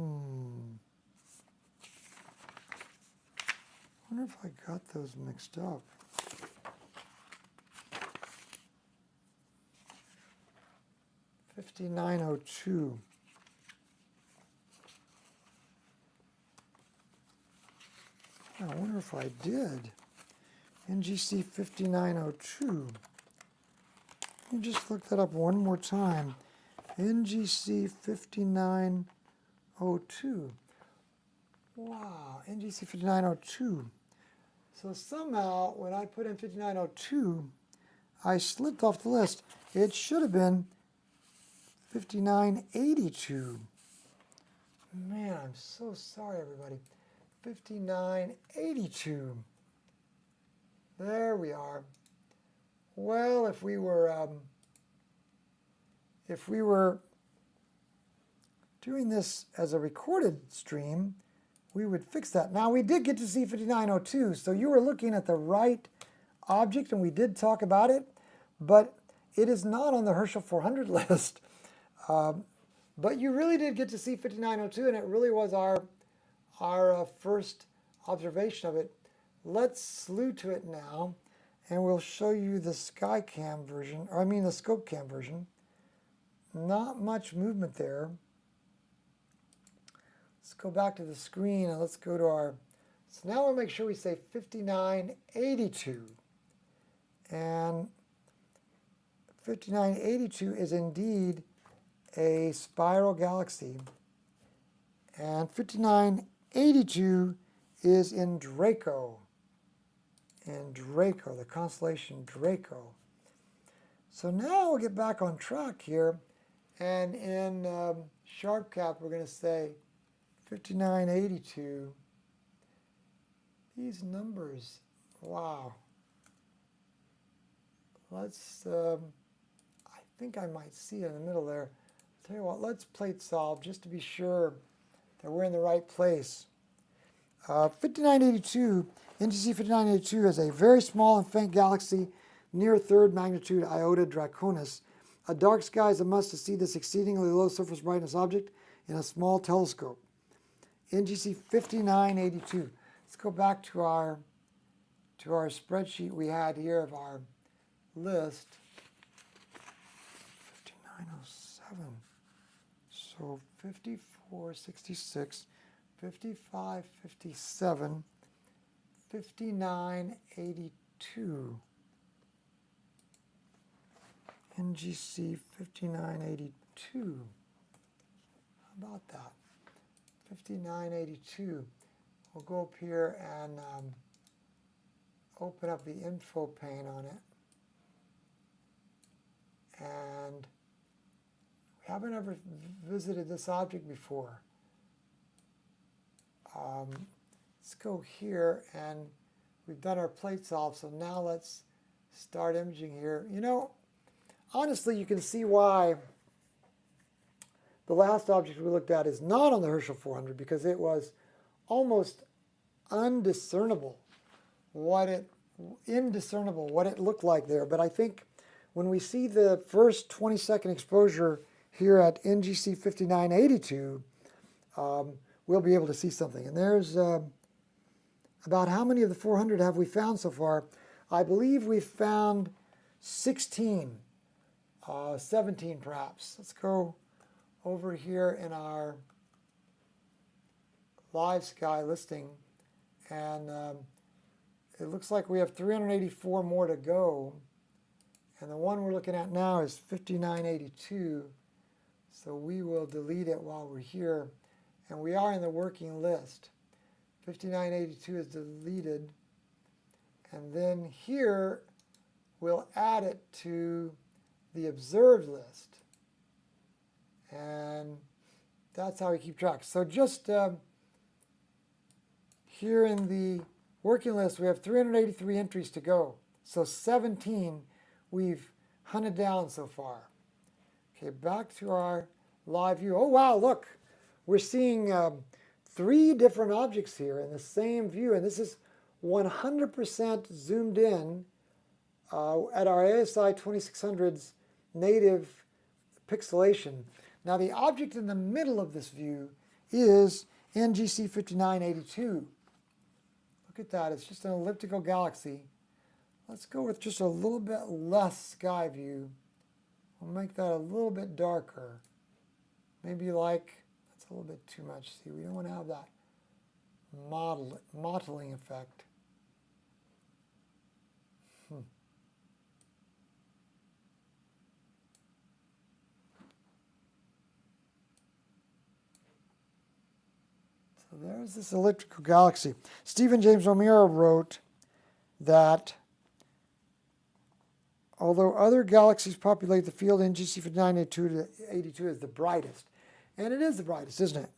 Speaker 1: wonder if I got those mixed up. $59.02. I wonder if I did. NGC 5902. Let me just look that up one more time. NGC 5902. Wow, NGC 5902. So somehow, when I put in 5902, I slipped off the list. It should have been 5982. Man, I'm so sorry, everybody. 5982. There we are. Well, if we were doing this as a recorded stream, we would fix that. Now, we did get to see 5902, so you were looking at the right object, and we did talk about it, but it is not on the Herschel 400 list. But you really did get to see 5902, and it really was our first observation of it. Let's slew to it now, and we'll show you the SkyCam version, or I mean the ScopeCam version. Not much movement there. Let's go back to the screen and let's go to our, so now we'll make sure we say 5982. And 5982 is indeed a spiral galaxy. And 5982 is in Draco. In Draco, the constellation Draco. So now we'll get back on track here. And in SharpCap, we're going to say 5982. These numbers, wow. Let's, I think I might see it in the middle there. Tell you what, let's plate solve just to be sure that we're in the right place. 5982, NGC 5982 is a very small and faint galaxy near third magnitude Iota Draconis. A dark sky is a must to see this exceedingly low surface brightness object in a small telescope. NGC 5982. Let's go back to our spreadsheet we had here of our list. 5907. So 5466, 5557, 5982. NGC 5982. How about that? 5982. We'll go up here and open up the info pane on it. And we haven't ever visited this object before. Let's go here, and we've done our plate solve, so now let's start imaging here. You know, honestly, you can see why the last object we looked at is not on the Herschel 400, because it was almost indiscernible what it looked like there. But I think when we see the first 20-second exposure here at NGC 5982, we'll be able to see something. And there's about how many of the 400 have we found so far? I believe we've found 16, 17 perhaps. Let's go over here in our live sky listing, and it looks like we have 384 more to go, and the one we're looking at now is 5982, so we will delete it while we're here, and we are in the working list. 5982 is deleted, and then here we'll add it to the observed list, and that's how we keep track. So just here in the working list, we have 383 entries to go. So 17 we've hunted down so far. Okay, back to our live view. Oh wow, look, we're seeing 3 different objects here in the same view, and this is 100% zoomed in at our ASI 2600's native pixelation. Now the object in the middle of this view is NGC 5982. Look at that, it's just an elliptical galaxy. Let's go with just a little bit less sky view. We'll make that a little bit darker. Maybe like, that's a little bit too much. See, we don't want to have that mottling effect. So there's this elliptical galaxy. Stephen James O'Meara wrote that although other galaxies populate the field, NGC 5982 is the brightest. And it is the brightest, isn't it?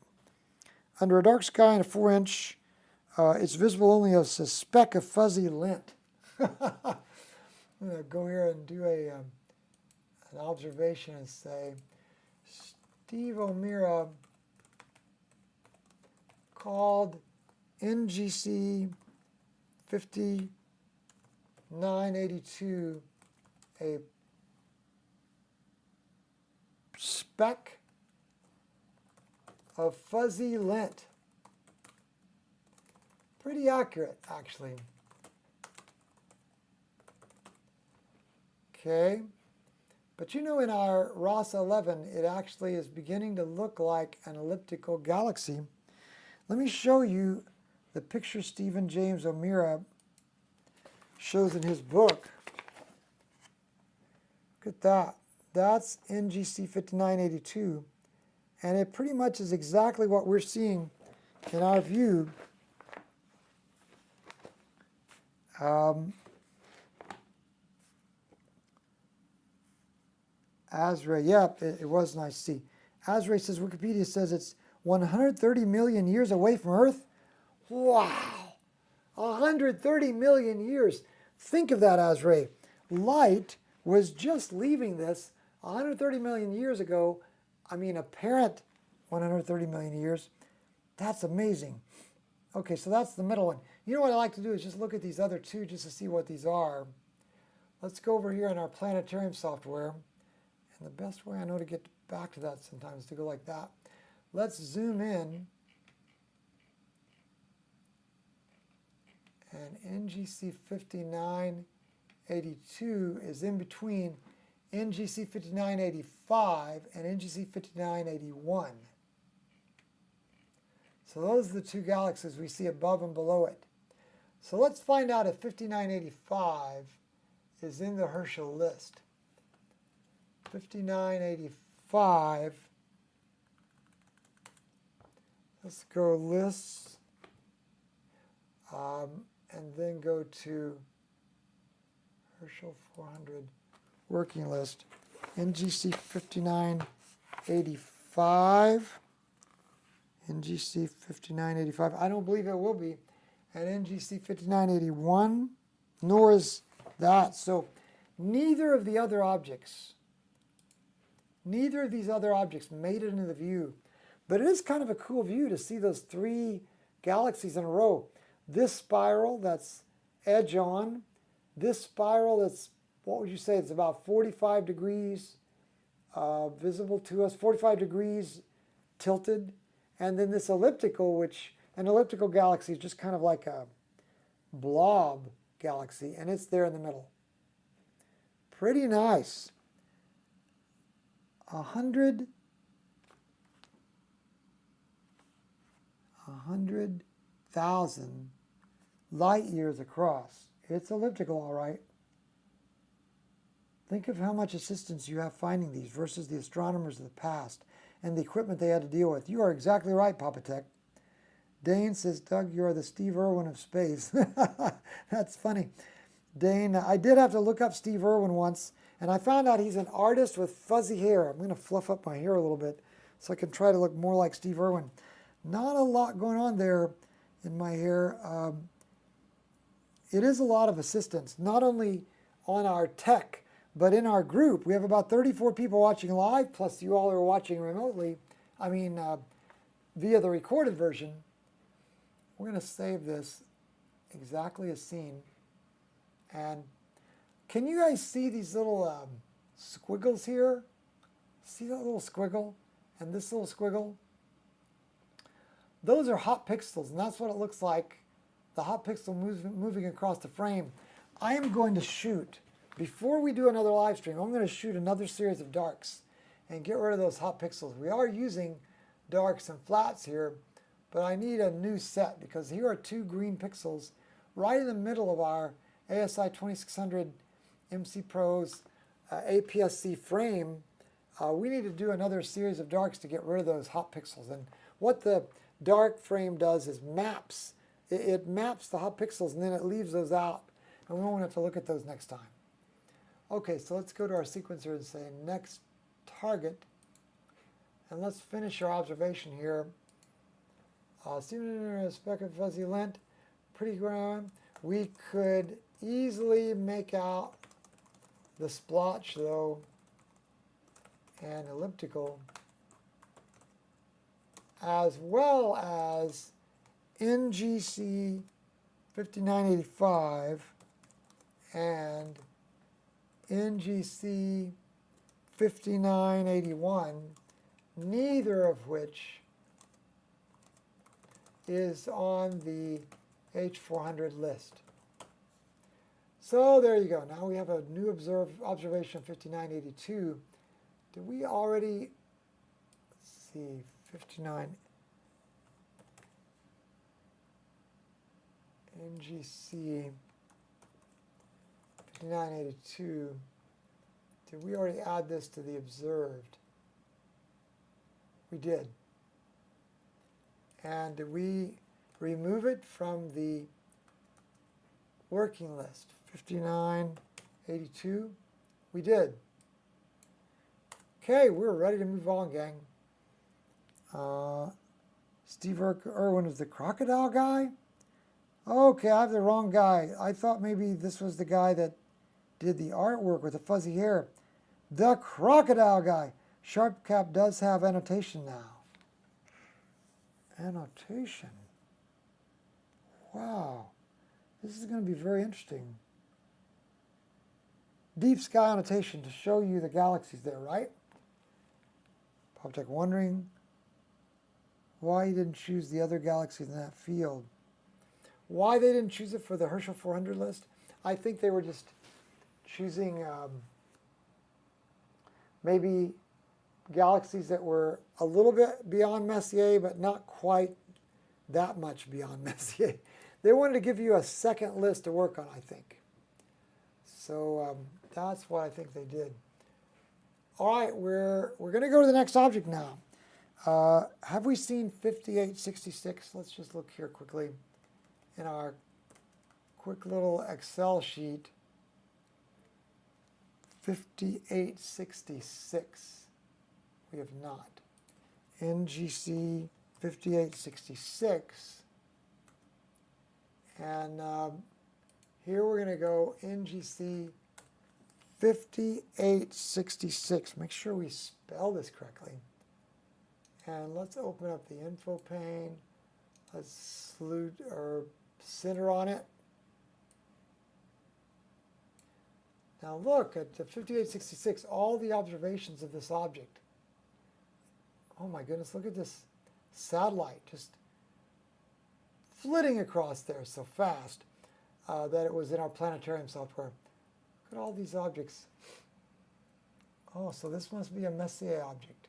Speaker 1: Under a dark sky and a 4-inch, it's visible only as a speck of fuzzy lint. I'm going to go here and do an observation and say, Steve O'Meara called NGC 5982 a speck of fuzzy lint. Pretty accurate, actually. Okay, but you know, in our RASA 11, it actually is beginning to look like an elliptical galaxy. Let me show you the picture Stephen James O'Meara shows in his book. Look at that. That's NGC 5982. And it pretty much is exactly what we're seeing in our view. Asray, yep, it was nice to see. Asray says, Wikipedia says it's 130 million years away from Earth. Wow! 130 million years. Think of that, Asray. Light was just leaving this 130 million years ago. I mean, apparent 130 million years. That's amazing. Okay, so that's the middle one. You know what I like to do is just look at these other two just to see what these are. Let's go over here in our planetarium software. And the best way I know to get back to that sometimes is to go like that. Let's zoom in. And NGC 5982 is in between NGC 5985 and NGC 5981. So those are the two galaxies we see above and below it. So let's find out if 5985 is in the Herschel list. 5985. Let's go lists. And then go to Herschel 400 working list. NGC 5985. NGC 5985. I don't believe it will be. And NGC 5981, nor is that. So neither of these other objects made it into the view. But it is kind of a cool view to see those three galaxies in a row. This spiral that's edge on, this spiral that's, what would you say, it's about 45 degrees visible to us, 45 degrees tilted. And then this elliptical, which an elliptical galaxy is just kind of like a blob galaxy, and it's there in the middle. Pretty nice. 100,000 light years across. It's elliptical, all right. Think of how much assistance you have finding these versus the astronomers of the past and the equipment they had to deal with. You are exactly right, Papa Tech. Dane says, Doug, you are the Steve Irwin of space. That's funny. Dane, I did have to look up Steve Irwin once, and I found out he's an artist with fuzzy hair. I'm going to fluff up my hair a little bit so I can try to look more like Steve Irwin. Not a lot going on there in my hair. It is a lot of assistance, not only on our tech, but in our group. We have about 34 people watching live, plus you all are watching remotely. I mean, via the recorded version. We're going to save this exactly as seen. And can you guys see these little squiggles here? See that little squiggle and this little squiggle? Those are hot pixels, and that's what it looks like. The hot pixel moving across the frame. I am going to shoot, before we do another live stream, I'm going to shoot another series of darks and get rid of those hot pixels. We are using darks and flats here, but I need a new set because here are two green pixels right in the middle of our ASI2600MC Pro's APS-C frame. We need to do another series of darks to get rid of those hot pixels. And what the dark frame does is maps. It maps the hot pixels and then it leaves those out. And we won't have to look at those next time. Okay, so let's go to our sequencer and say next target. And let's finish our observation here. A speck of fuzzy lint, pretty ground. We could easily make out the splotch though, and elliptical, as well as NGC 5985 and NGC 5981, neither of which is on the H400 list. So there you go. Now we have a new observation 5982. Did we already, let's see, 59, NGC 5982. Did we already add this to the observed? We did. And did we remove it from the working list? 5982. We did. Okay, we're ready to move on, gang. Steve Irwin is the crocodile guy? Okay, I have the wrong guy. I thought maybe this was the guy that did the artwork with the fuzzy hair. The crocodile guy. SharpCap does have annotation now. annotation. Wow, this is going to be very interesting. Deep sky annotation to show you the galaxies there, right? Pier-Tech wondering why you didn't choose the other galaxies in that field. Why they didn't choose it for the Herschel 400 list? I think they were just choosing maybe galaxies that were a little bit beyond Messier, but not quite that much beyond Messier. They wanted to give you a second list to work on, I think. So that's what I think they did. All right, we're going to go to the next object now. Have we seen 5866? Let's just look here quickly in our quick little Excel sheet. 5866. We have not. NGC 5866. And here we're going to go NGC 5866. Make sure we spell this correctly. And let's open up the info pane. Let's salute or center on it. Now look at the 5866, all the observations of this object. Oh my goodness, look at this satellite just flitting across there so fast that it was in our planetarium software. Look at all these objects. Oh, so this must be a Messier object.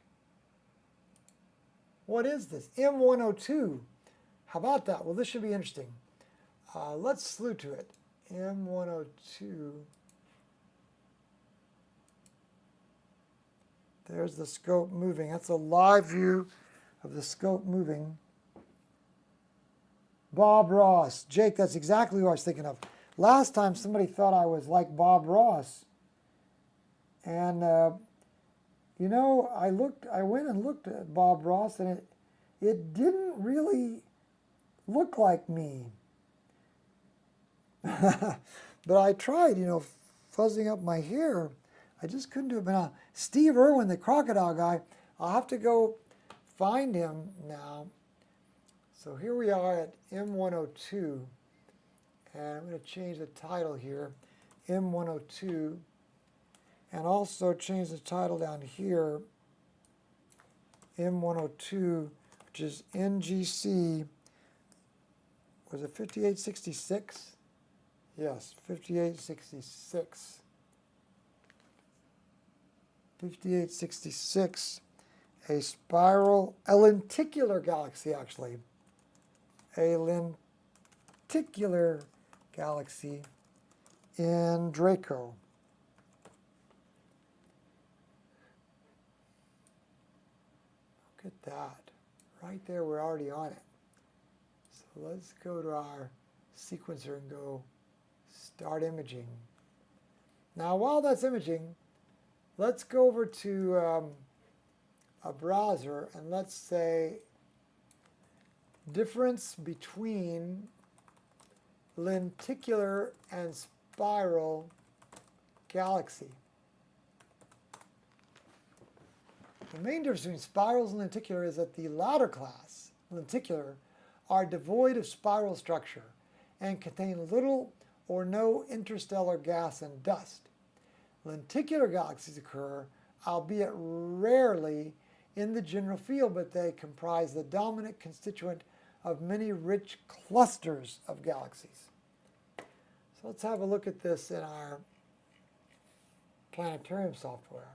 Speaker 1: What is this? M102. How about that? Well, this should be interesting. Let's slew to it. M102. There's the scope moving. That's a live view of the scope moving. Bob Ross. Jake, that's exactly who I was thinking of. Last time somebody thought I was like Bob Ross. And, you know, I went and looked at Bob Ross, and it didn't really look like me. But I tried, you know, fuzzing up my hair. I just couldn't do it. But Steve Irwin, the crocodile guy, I'll have to go find him now. So here we are at M102. And I'm going to change the title here, M102. And also change the title down here, M102, which is NGC, was it 5866? Yes, 5866. 5866, a lenticular galaxy actually. A lenticular galaxy in Draco. Look at that. Right there, we're already on it. So let's go to our sequencer and go start imaging. Now, while that's imaging, let's go over to a browser and let's say difference between lenticular and spiral galaxy. The main difference between spirals and lenticular is that the latter class, lenticular, are devoid of spiral structure and contain little or no interstellar gas and dust. Lenticular galaxies occur, albeit rarely, in the general field, but they comprise the dominant constituent of many rich clusters of galaxies. So let's have a look at this in our planetarium software.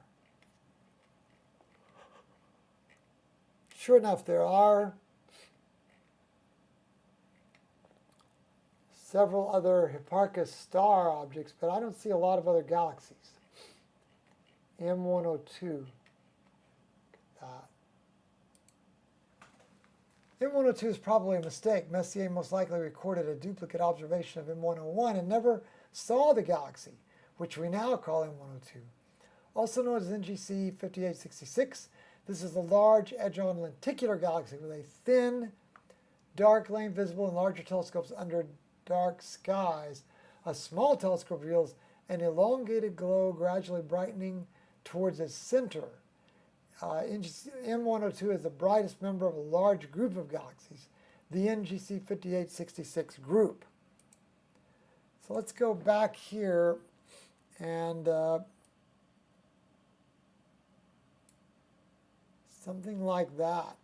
Speaker 1: Sure enough, there are several other Hipparchus star objects, but I don't see a lot of other galaxies. M102. M102 is probably a mistake. Messier most likely recorded a duplicate observation of M101 and never saw the galaxy, which we now call M102. Also known as NGC 5866, this is a large edge-on lenticular galaxy with a thin, dark lane visible in larger telescopes under dark skies. A small telescope reveals an elongated glow gradually brightening towards its center. M102 is the brightest member of a large group of galaxies, the NGC 5866 group. So let's go back here and something like that.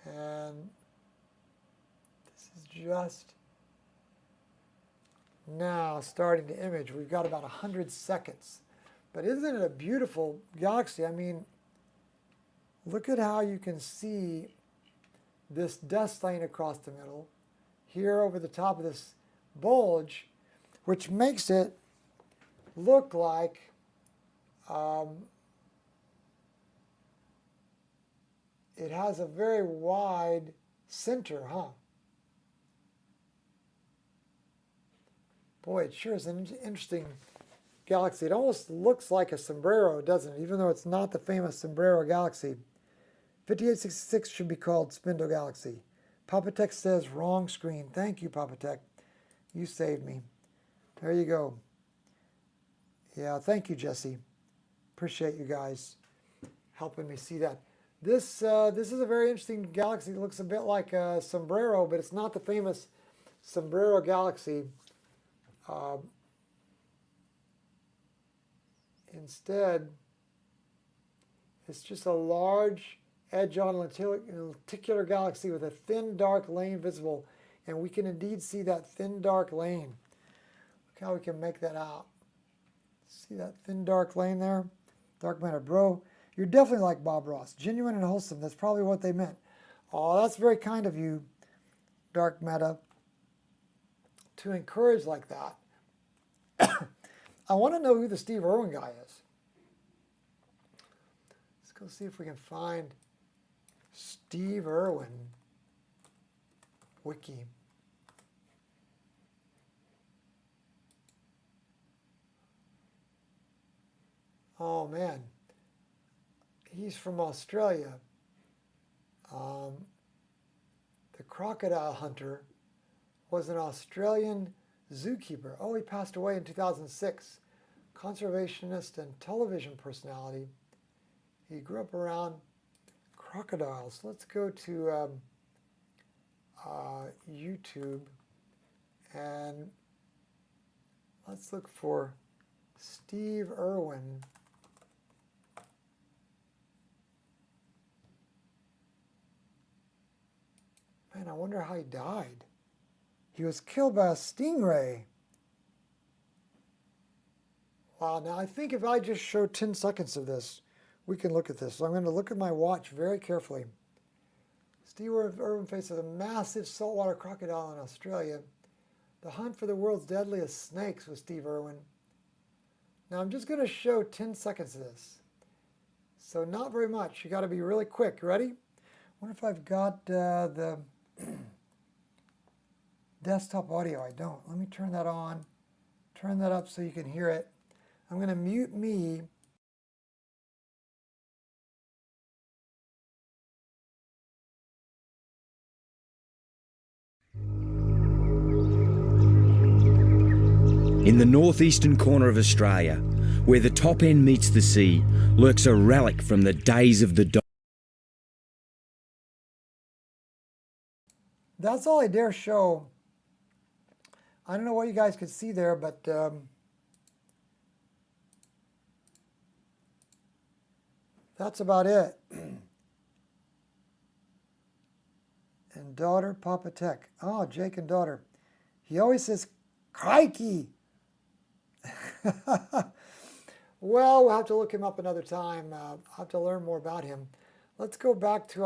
Speaker 1: And this is just now starting to image. We've got about 100 seconds. But isn't it a beautiful galaxy? I mean, look at how you can see this dust lane across the middle, here over the top of this bulge, which makes it look like it has a very wide center, huh? Boy, it sure is an interesting galaxy. It almost looks like a sombrero, doesn't it? Even though it's not the famous sombrero galaxy. 5866 should be called Spindle Galaxy. Pier-Tech says wrong screen. Thank you, Pier-Tech. You saved me. There you go. Yeah, thank you, Jesse. Appreciate you guys helping me see that. This is a very interesting galaxy. It looks a bit like a sombrero, but it's not the famous sombrero galaxy. Instead, it's just a large edge-on lenticular galaxy with a thin dark lane visible, and we can indeed see that thin dark lane. Look how we can make that out. See that thin dark lane there? Dark matter, bro. You're definitely like Bob Ross. Genuine and wholesome. That's probably what they meant. Oh, that's very kind of you, Dark Matter, to encourage like that. I want to know who the Steve Irwin guy is. Let's go see if we can find Steve Irwin wiki. Oh man, he's from Australia. The crocodile hunter was an Australian zookeeper. Oh, he passed away in 2006. Conservationist and television personality. He grew up around crocodiles. Let's go to YouTube and let's look for Steve Irwin. Man, I wonder how he died. He was killed by a stingray. Wow, now I think if I just show 10 seconds of this, we can look at this. So I'm going to look at my watch very carefully. Steve Irwin faces a massive saltwater crocodile in Australia. The hunt for the world's deadliest snakes with Steve Irwin. Now I'm just going to show 10 seconds of this. So not very much. You got to be really quick. Ready? I wonder if I've got the desktop audio. I don't. Let me turn that on. Turn that up so you can hear it. I'm going to mute me.
Speaker 2: In the northeastern corner of Australia, where the top end meets the sea, lurks a relic from the days of the
Speaker 1: That's all I dare show. I don't know what you guys could see there, but that's about it. And daughter, Pier-Tech. Oh, Jake and daughter. He always says, crikey. Well, we'll have to look him up another time. I'll have to learn more about him. Let's go back to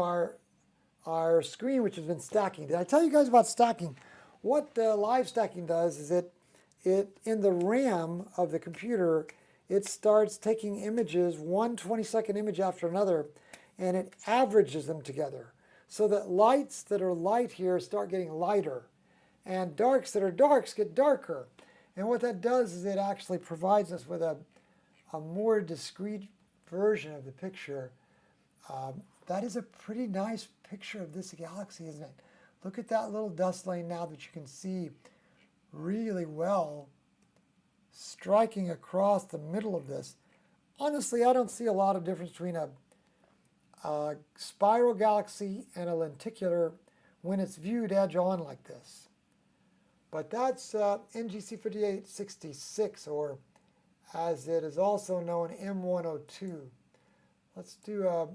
Speaker 1: our screen, which has been stacking. Did I tell you guys about stacking? What live stacking does is it in the RAM of the computer, it starts taking images, one 20-second image after another, and it averages them together so that lights that are light here start getting lighter, and darks that are darks get darker. And what that does is it actually provides us with a more discrete version of the picture. That is a pretty nice picture of this galaxy, isn't it? Look at that little dust lane now that you can see really well striking across the middle of this. honestly, I don't see a lot of difference between a spiral galaxy and a lenticular when it's viewed edge on like this. But that's NGC 5866, or as it is also known, M102. Let's do a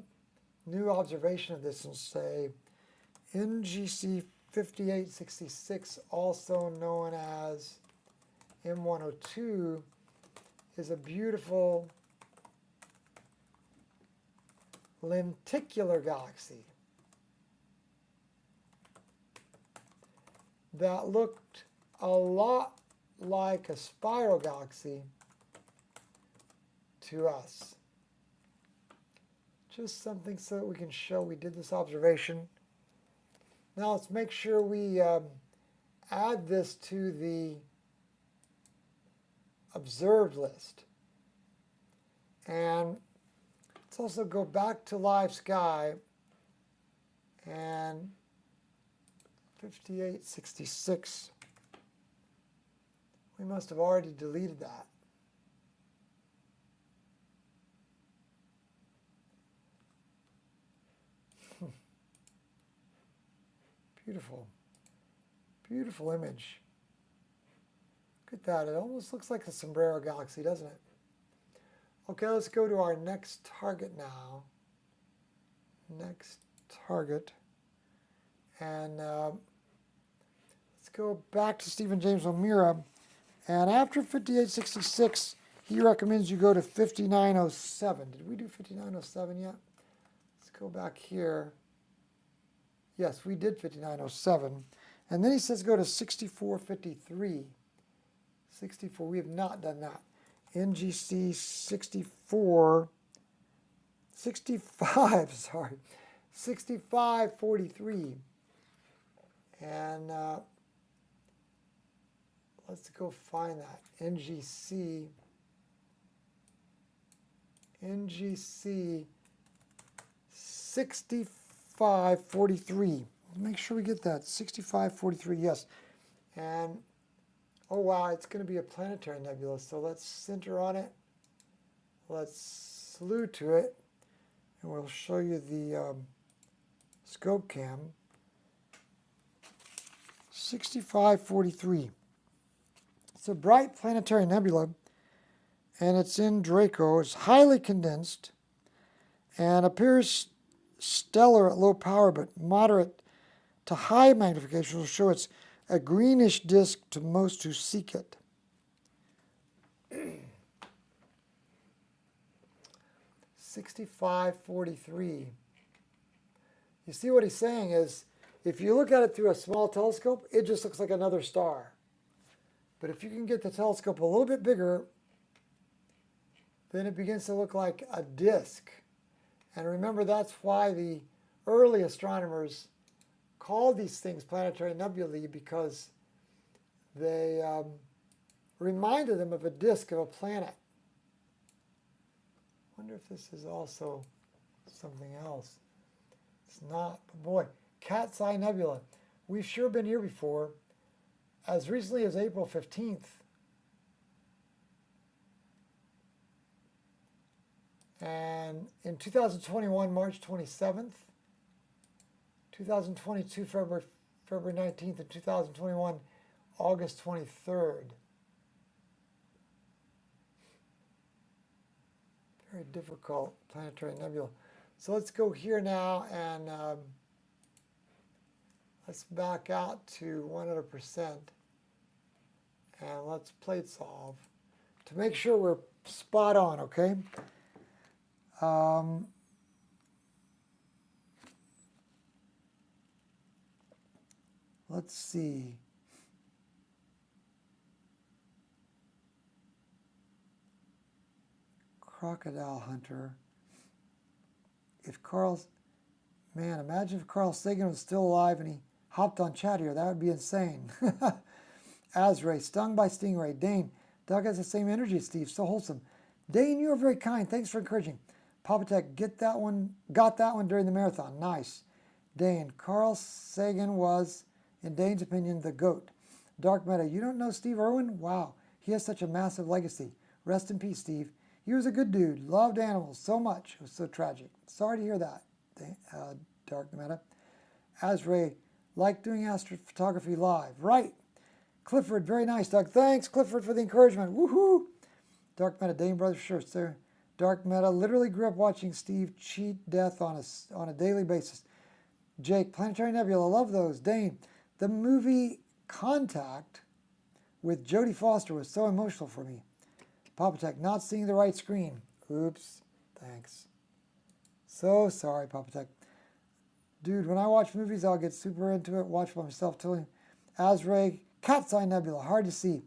Speaker 1: new observation of this and say NGC 5866, also known as M102, is a beautiful lenticular galaxy that looked a lot like a spiral galaxy to us. Just something so that we can show we did this observation. Now let's make sure we add this to the observed list. And let's also go back to live sky, and 5866. We must have already deleted that. Beautiful. Beautiful image. Look at that. It almost looks like a sombrero galaxy, doesn't it? Okay, let's go to our next target now. Next target. And let's go back to Stephen James O'Meara. And after 5866, he recommends you go to 5907. Did we do 5907 yet? Let's go back here. Yes, we did 5907. And then he says go to 6453. 64, we have not done that. NGC 65, 6543. And let's go find that. NGC 6543. Make sure we get that. 6543, yes. And oh wow, it's going to be a planetary nebula, so let's center on it. Let's slew to it, and we'll show you the scope cam. 6543. It's a bright planetary nebula, and it's in Draco. It's highly condensed and appears stellar at low power, but moderate to high magnification will show it's a greenish disk to most who seek it. 6543. You see what he's saying is, if you look at it through a small telescope, it just looks like another star. But if you can get the telescope a little bit bigger, then it begins to look like a disk. And remember, that's why the early astronomers called these things planetary nebulae, because they reminded them of a disk of a planet. I wonder if this is also something else. It's not, but boy, Cat's Eye Nebula. We've sure been here before, as recently as April 15th. And in 2021, March 27th, 2022, February 19th, and 2021, August 23rd. Very difficult planetary nebula. So let's go here now, and let's back out to 100%, and let's plate solve to make sure we're spot on, okay? Let's see. Crocodile Hunter. If Carl's, man, imagine if Carl Sagan was still alive and he hopped on chat here. That would be insane. Azray, stung by stingray. Dane, Doug has the same energy as Steve, so wholesome. Dane, you are very kind. Thanks for encouraging. Papa Tech, got that one during the marathon. Nice. Dane, Carl Sagan was, in Dane's opinion, the GOAT. Dark Meta, you don't know Steve Irwin? Wow, he has such a massive legacy. Rest in peace, Steve. He was a good dude. Loved animals so much. It was so tragic. Sorry to hear that, Dark Meta. Asray, like doing astrophotography live. Right. Clifford, very nice, Doug. Thanks, Clifford, for the encouragement. Woohoo! Dark Meta, Dane Brothers shirts there. Dark Meta, literally grew up watching Steve cheat death on a daily basis. Jake, Planetary Nebula, love those. Dane, the movie Contact with Jodie Foster was so emotional for me. Papa Tech, not seeing the right screen. Oops, thanks. So sorry, Papa Tech. Dude, when I watch movies, I'll get super into it, watch by myself till Asray, Cat's Eye Nebula, hard to see.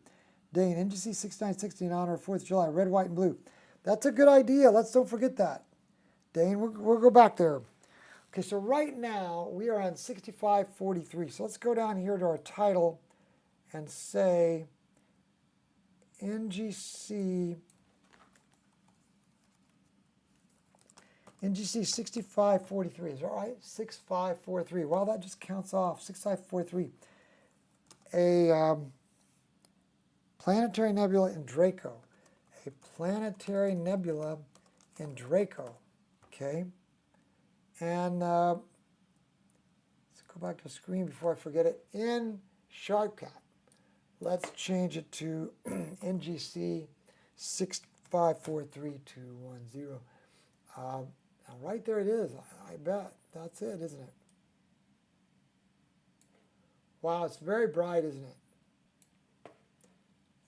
Speaker 1: Dane, NGC 6960 in honor of 4th of July, red, white, and blue. That's a good idea. Let's don't forget that. Dane, we'll go back there. Okay, so right now we are on 6543. So let's go down here to our title and say NGC 6543. Is that right? 6543. Well, that just counts off. 6543. A planetary nebula in Draco. A planetary nebula in Draco. Okay. And let's go back to the screen before I forget it. In Sharpcat. Let's change it to NGC 6543210. Now right there it is. I bet. That's it, isn't it? Wow, it's very bright, isn't it?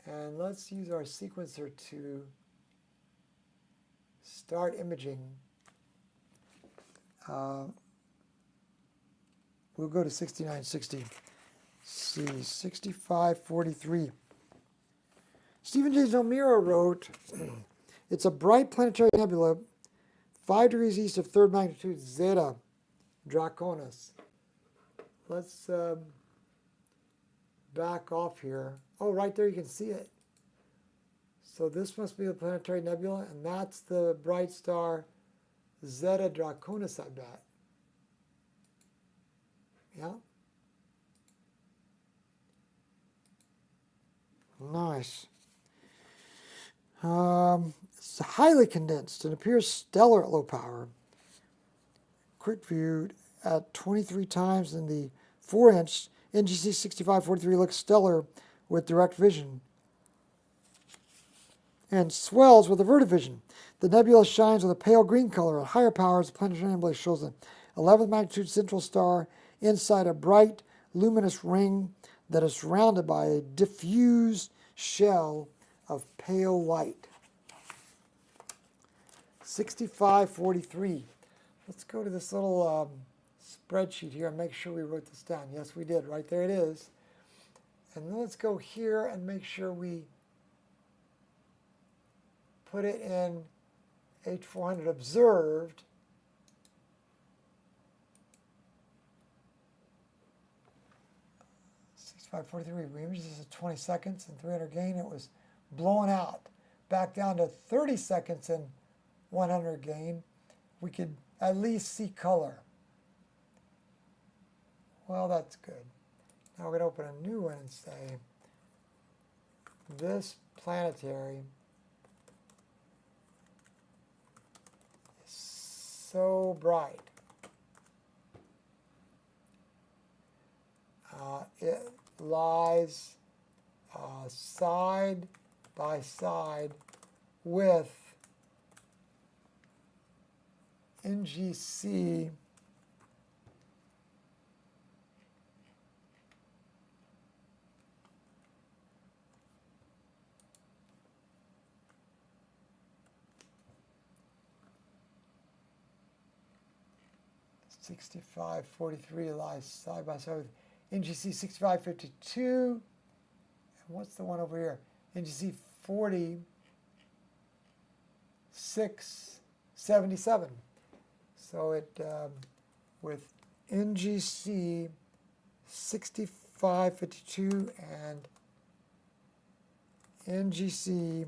Speaker 1: And let's use our sequencer to start imaging. We'll go to 6960. See, 6543. Stephen J. Zomira wrote, it's a bright planetary nebula 5 degrees east of 3rd magnitude Zeta Draconis. Let's back off here. Oh, right there you can see it. So this must be the planetary nebula, and that's the bright star Zeta Draconis, I bet. Yeah. Nice. It's highly condensed and appears stellar at low power. Quick viewed at 23 times in the 4-inch NGC 6543 looks stellar with direct vision and swells with averted vision. The nebula shines with a pale green color. At higher powers, the planetary nebula shows an 11th magnitude central star inside a bright, luminous ring that is surrounded by a diffuse shell of pale light. 6543. Let's go to this little spreadsheet here and make sure we wrote this down. Yes, we did. Right there it is. And then let's go here and make sure we put it in H400 observed. We imaged this at 20 seconds and 300 gain. It was blown out back down to 30 seconds and 100 gain. We could at least see color. Well, that's good. Now we're going to open a new one and say, this planetary is so bright. It lies side by side with NGC 6543 lies side by side with NGC 6552. And what's the one over here? NGC 4677. So it, with NGC 6552 and NGC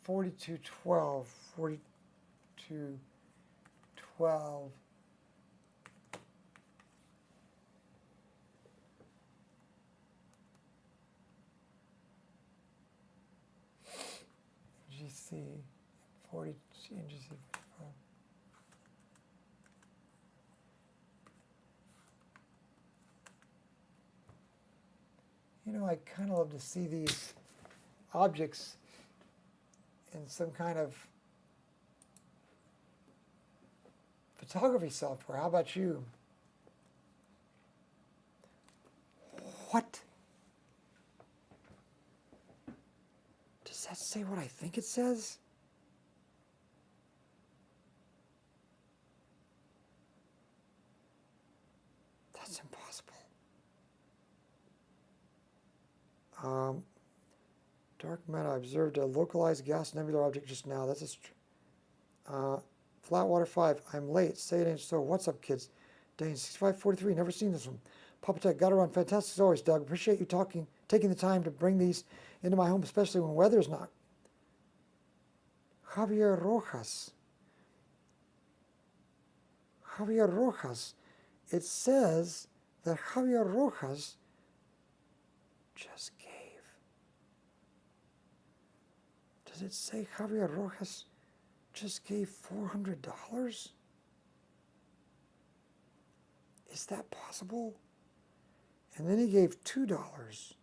Speaker 1: 4212, 4212. see. 40 inches. You know, I kind of love to see these objects in some kind of photography software. How about you? What? Does that say what I think it says? That's impossible. Dark matter. I observed a localized gas nebular object just now. That's a Flatwater 5. I'm late. Say it ain't so. What's up, kids? Dane 6543. Never seen this one. Papa Tech. Gotta run. Fantastic as always, Doug. Appreciate you taking the time to bring these into my home, especially when weather's not. Javier Rojas. Javier Rojas. It says that Javier Rojas just gave. Does it say Javier Rojas just gave $400? Is that possible? And then he gave $2.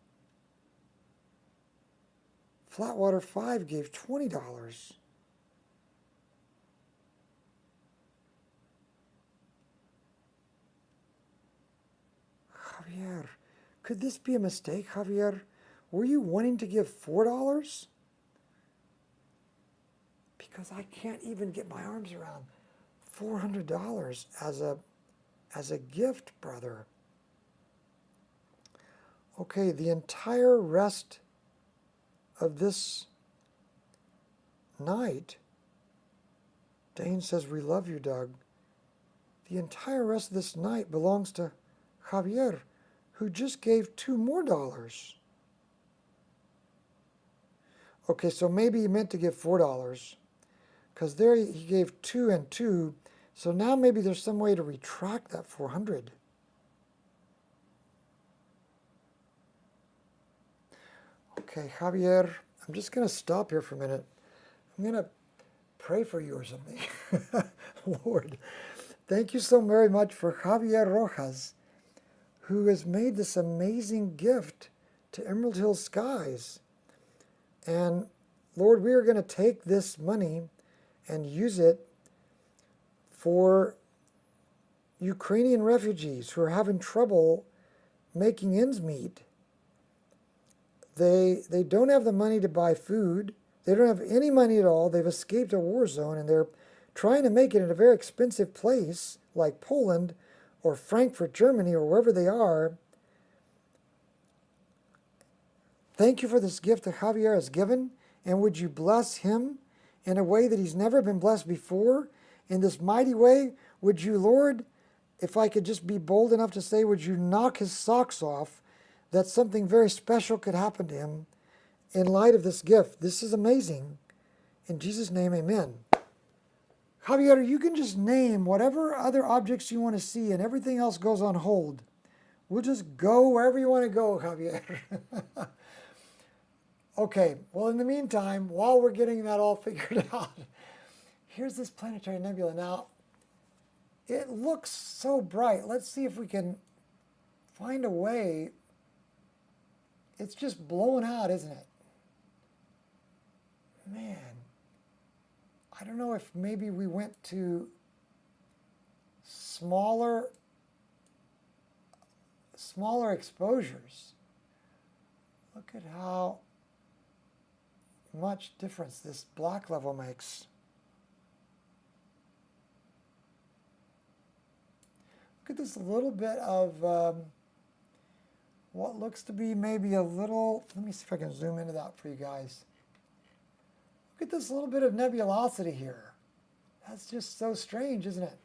Speaker 1: Flatwater 5 gave $20. Javier, could this be a mistake, Javier? Were you wanting to give $4? Because I can't even get my arms around $400 as a gift, brother. Okay, the entire rest of this night, Dane says, we love you, Doug. The entire rest of this night belongs to Javier, who just gave $2 more. Okay, so maybe he meant to give $4, because there he gave 2 and 2, so now maybe there's some way to retract that 400. Okay, Javier, I'm just going to stop here for a minute. I'm going to pray for you or something. Lord, thank you so very much for Javier Rojas, who has made this amazing gift to Emerald Hill Skies. And Lord, we are going to take this money and use it for Ukrainian refugees who are having trouble making ends meet. They don't have the money to buy food. They don't have any money at all. They've escaped a war zone, and they're trying to make it in a very expensive place like Poland or Frankfurt, Germany, or wherever they are. Thank you for this gift that Javier has given, and would you bless him in a way that he's never been blessed before? In this mighty way, would you, Lord, if I could just be bold enough to say, would you knock his socks off, that something very special could happen to him in light of this gift. This is amazing. In Jesus' name, amen. Javier, you can just name whatever other objects you want to see, and everything else goes on hold. We'll just go wherever you want to go, Javier. Okay, well, in the meantime, while we're getting that all figured out, here's this planetary nebula. Now, it looks so bright. Let's see if we can find a way. It's just blowing out, isn't it? Man, I don't know if maybe we went to smaller exposures. Look at how much difference this black level makes. Look at this little bit of what looks to be maybe a little, let me see if I can zoom into that for you guys. Look at this little bit of nebulosity here. That's just so strange, isn't it?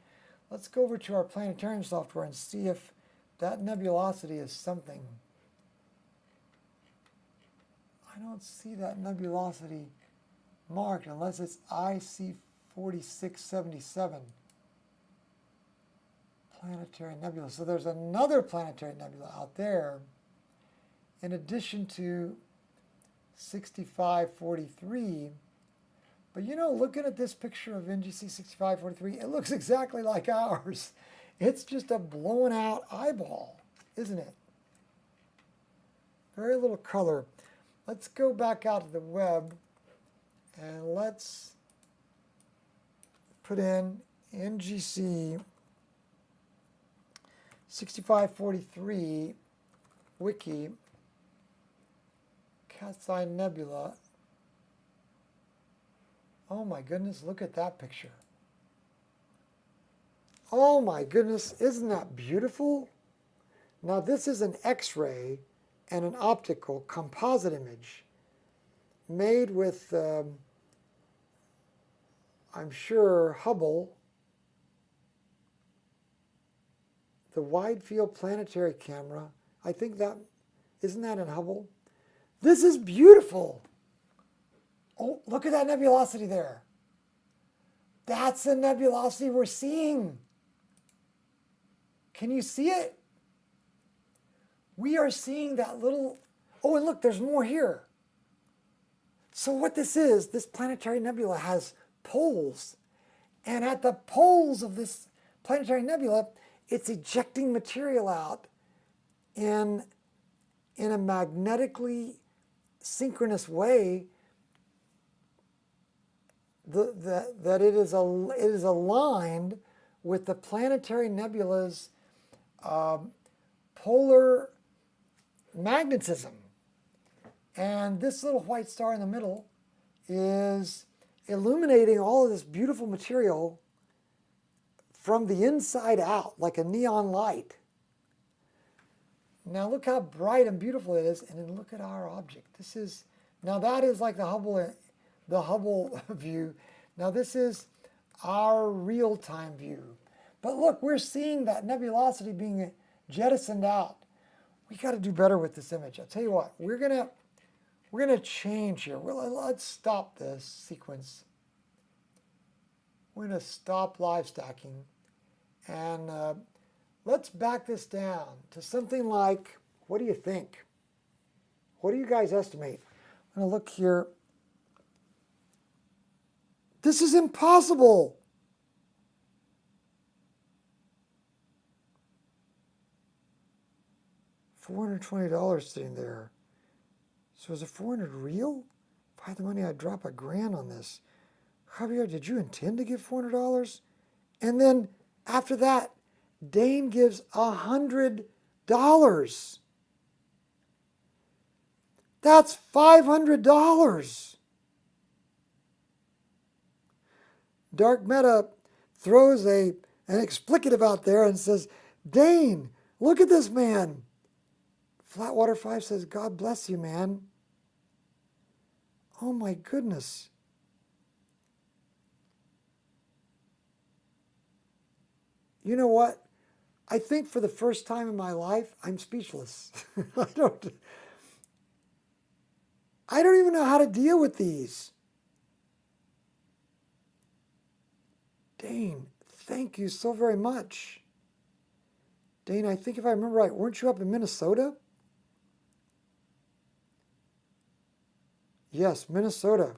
Speaker 1: Let's go over to our planetarium software and see if that nebulosity is something. I don't see that nebulosity marked unless it's IC4677. Planetary nebula. So there's another planetary nebula out there in addition to 6543. But you know, looking at this picture of NGC 6543, it looks exactly like ours. It's just a blown out eyeball, isn't it? Very little color. Let's go back out to the web and let's put in NGC 6543 wiki Cat's Eye Nebula. Oh my goodness, look at that picture. Oh my goodness, isn't that beautiful? Now this is an X-ray and an optical composite image made with, I'm sure, Hubble, the wide field planetary camera. I think that, isn't that in Hubble? This is beautiful. Oh, look at that nebulosity there. That's the nebulosity we're seeing. Can you see it? We are seeing that little, oh, and look, there's more here. So what this is, this planetary nebula has poles. And at the poles of this planetary nebula, it's ejecting material out in a magnetically synchronous way that it is aligned with the planetary nebula's polar magnetism. And this little white star in the middle is illuminating all of this beautiful material from the inside out, like a neon light. Now look how bright and beautiful it is, and then look at our object. This is, now that is like the Hubble view. Now this is our real-time view. But look, we're seeing that nebulosity being jettisoned out. We got to do better with this image. I'll tell you what, we're gonna change here. Well, let's stop this sequence. We're gonna stop live stacking, and let's back this down to something like, what do you think? What do you guys estimate? I'm gonna look here. This is impossible. $420 sitting there. So is it 400 real? If I had the money, I'd drop $1,000 on this. Javier, did you intend to give $400? And then after that, Dane gives $100. That's $500. Dark Meta throws an explicative out there and says, Dane, look at this man. Flatwater 5 says, God bless you, man. Oh my goodness. You know what? I think for the first time in my life, I'm speechless. I don't even know how to deal with these. Dane, thank you so very much. Dane, I think if I remember right, weren't you up in Minnesota? Yes, Minnesota.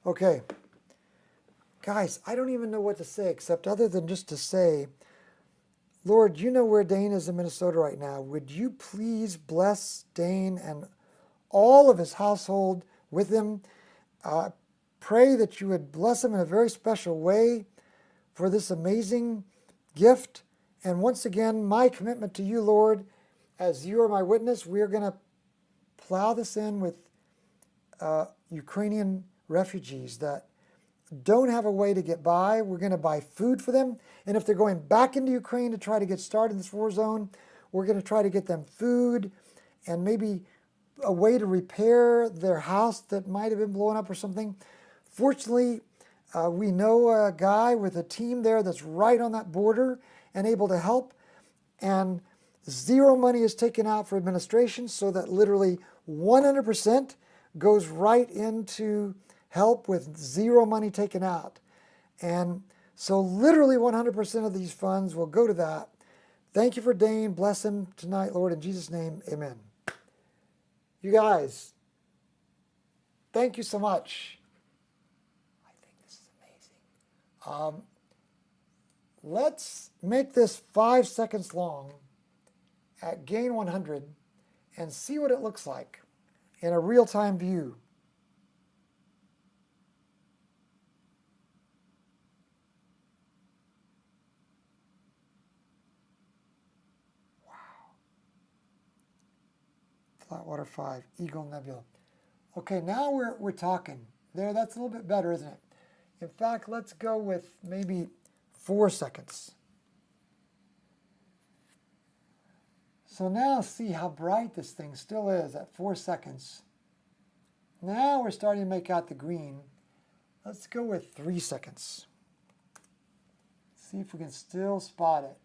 Speaker 1: Okay. Guys, I don't even know what to say except other than just to say, Lord, you know where Dane is in Minnesota right now. Would you please bless Dane and all of his household with him? Pray that you would bless him in a very special way for this amazing gift. And once again, my commitment to you, Lord, as you are my witness, we are going to plow this in with Ukrainian refugees that don't have a way to get by. We're going to buy food for them. And if they're going back into Ukraine to try to get started in this war zone, we're going to try to get them food and maybe a way to repair their house that might have been blown up or something. Fortunately, we know a guy with a team there that's right on that border and able to help. And zero money is taken out for administration, so that literally 100% goes right into help with zero money taken out. And so literally 100% of these funds will go to that. Thank you for Dane. Bless him tonight, Lord, in Jesus' name. Amen. You guys, thank you so much. I think this is amazing. Let's make this 5 seconds long at gain 100 and see what it looks like in a real-time view. Flatwater 5, Eagle Nebula. Okay, now we're talking. There, that's a little bit better, isn't it? In fact, let's go with maybe 4 seconds. So now see how bright this thing still is at 4 seconds. Now we're starting to make out the green. Let's go with 3 seconds. See if we can still spot it.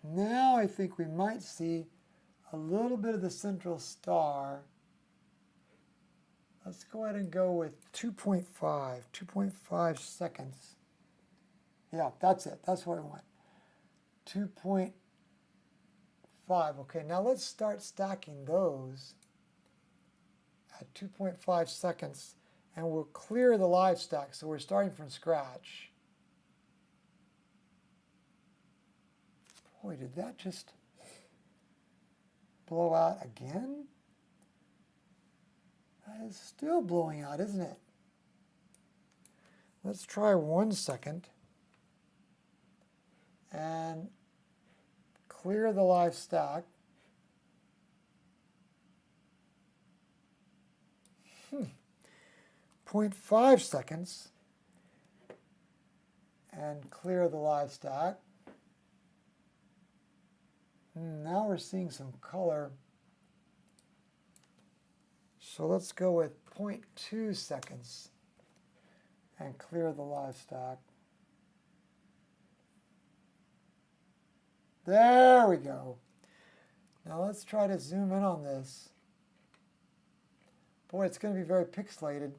Speaker 1: Now I think we might see a little bit of the central star. Let's go ahead and go with 2.5 seconds. Yeah, that's it. That's what I want. 2.5. Okay, now let's start stacking those at 2.5 seconds, and we'll clear the live stack. So we're starting from scratch. Boy, did that just blow out again? That is still blowing out, isn't it? Let's try 1 second and clear the live stack. 0.5 seconds and clear the live stack. Now we're seeing some color. So let's go with 0.2 seconds and clear the live stack. There we go. Now let's try to zoom in on this. Boy, it's going to be very pixelated,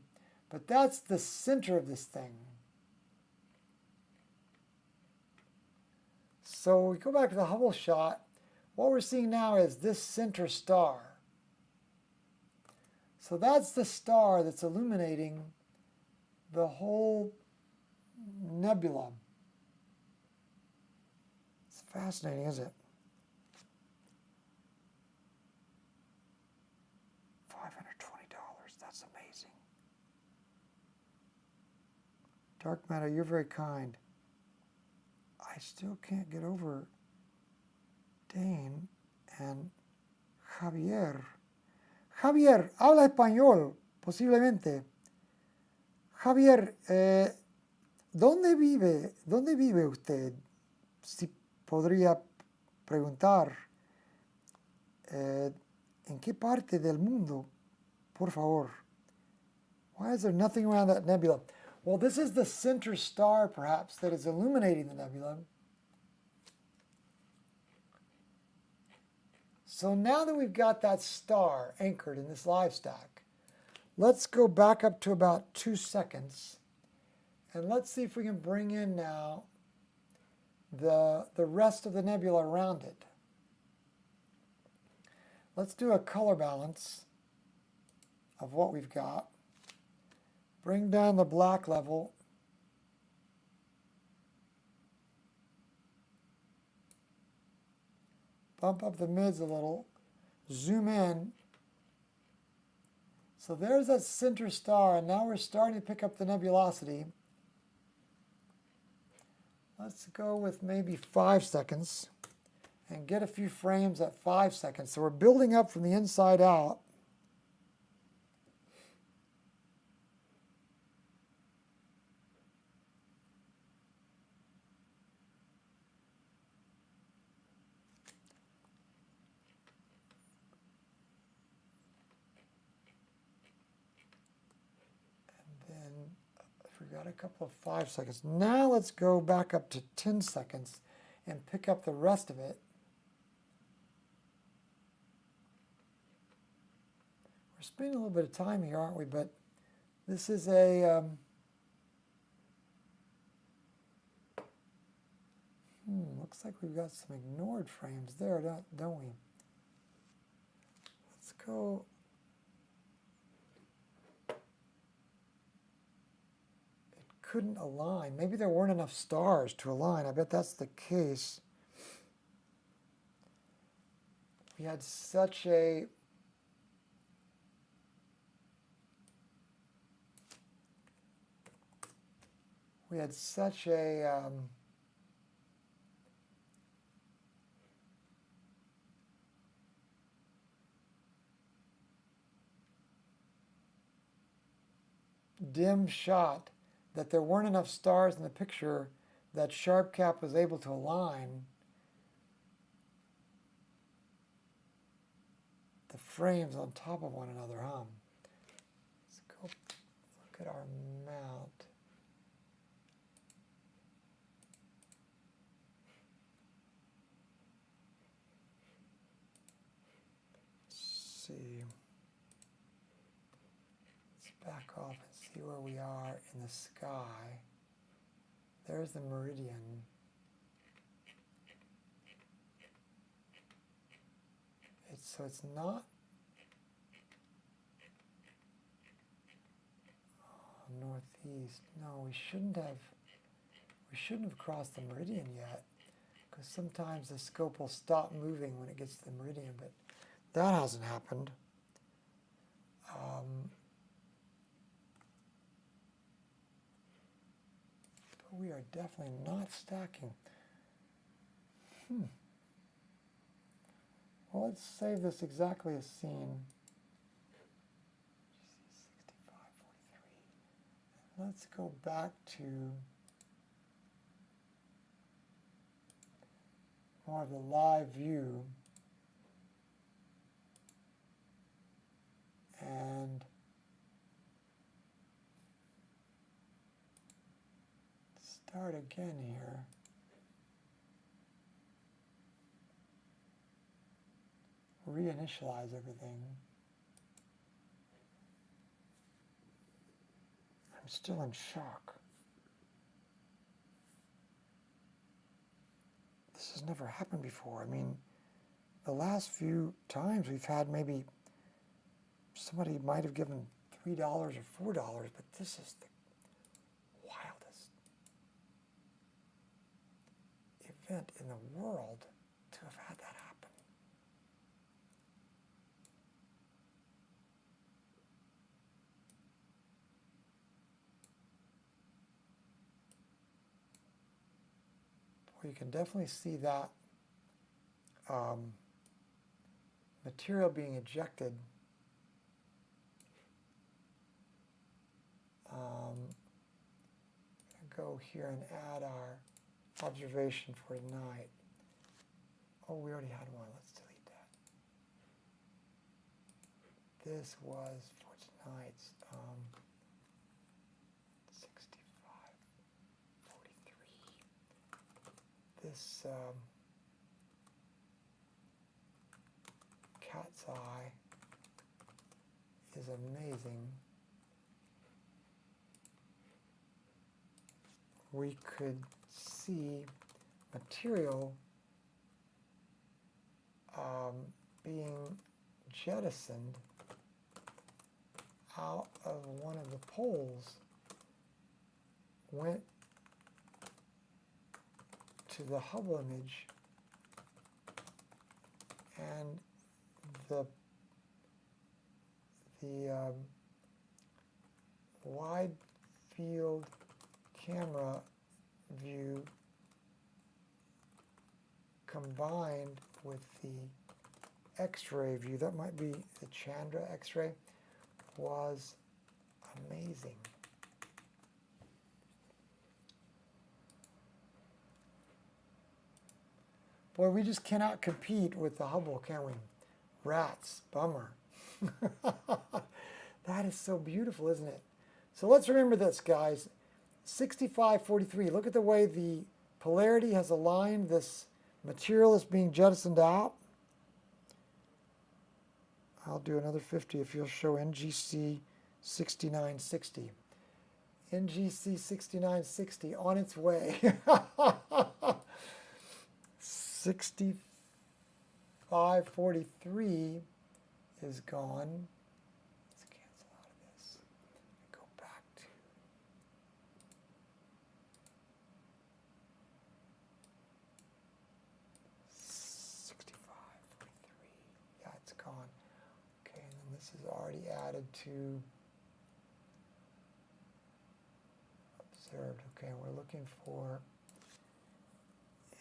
Speaker 1: but that's the center of this thing. So we go back to the Hubble shot. What we're seeing now is this center star. So that's the star that's illuminating the whole nebula. It's fascinating, isn't it? $520. That's amazing. Dark matter, you're very kind. I still can't get over Dane and Javier. Javier, habla español, posiblemente. Javier, ¿dónde vive usted? Si podría preguntar, ¿en qué parte del mundo? Por favor. Why is there nothing around that nebula? Well, this is the center star, perhaps, that is illuminating the nebula. So now that we've got that star anchored in this live stack, let's go back up to about 2 seconds. And let's see if we can bring in now the rest of the nebula around it. Let's do a color balance of what we've got. Bring down the black level. Bump up the mids a little. Zoom in. So there's that center star, and now we're starting to pick up the nebulosity. Let's go with maybe 5 seconds and get a few frames at 5 seconds. So we're building up from the inside out. Got a couple of 5 seconds. Now let's go back up to 10 seconds and pick up the rest of it. We're spending a little bit of time here, aren't we? But This is a looks like we've got some ignored frames there, don't we? Let's go. It couldn't align. Maybe there weren't enough stars to align. I bet that's the case. We had such a dim shot that there weren't enough stars in the picture that SharpCap was able to align the frames on top of one another, huh? Let's go look at our mount. Let's see. Let's back off and see where we are in the sky. There's the meridian. So it's not northeast. No, we shouldn't have crossed the meridian yet, because sometimes the scope will stop moving when it gets to the meridian, but that hasn't happened. But we are definitely not stacking. Well, let's save this exactly as seen. 6543. Let's go back to more of the live view and start again here. Reinitialize everything. I'm still in shock. This has never happened before. I mean, the last few times we've had maybe somebody might have given $3 or $4, but this is the wildest event in the world to have had that happen. You can definitely see that material being ejected. Go here and add our observation for tonight. Oh, we already had one. Let's delete that. This was for tonight's 6543. This cat's eye is amazing. We could see material being jettisoned out of one of the poles, went to the Hubble image, and the wide field camera view combined with the X-ray view, that might be the Chandra X-ray, was amazing. Boy, we just cannot compete with the Hubble, can we? Rats, bummer. That is so beautiful, isn't it? So let's remember this, guys. 6543, look at the way the polarity has aligned this material that's being jettisoned out. I'll do another 50 if you'll show NGC 6960. NGC 6960 on its way. 6543 is gone. Let's cancel out of this and go back to 6543. Yeah, it's gone. Okay, and then this is already added to observed. Okay, we're looking for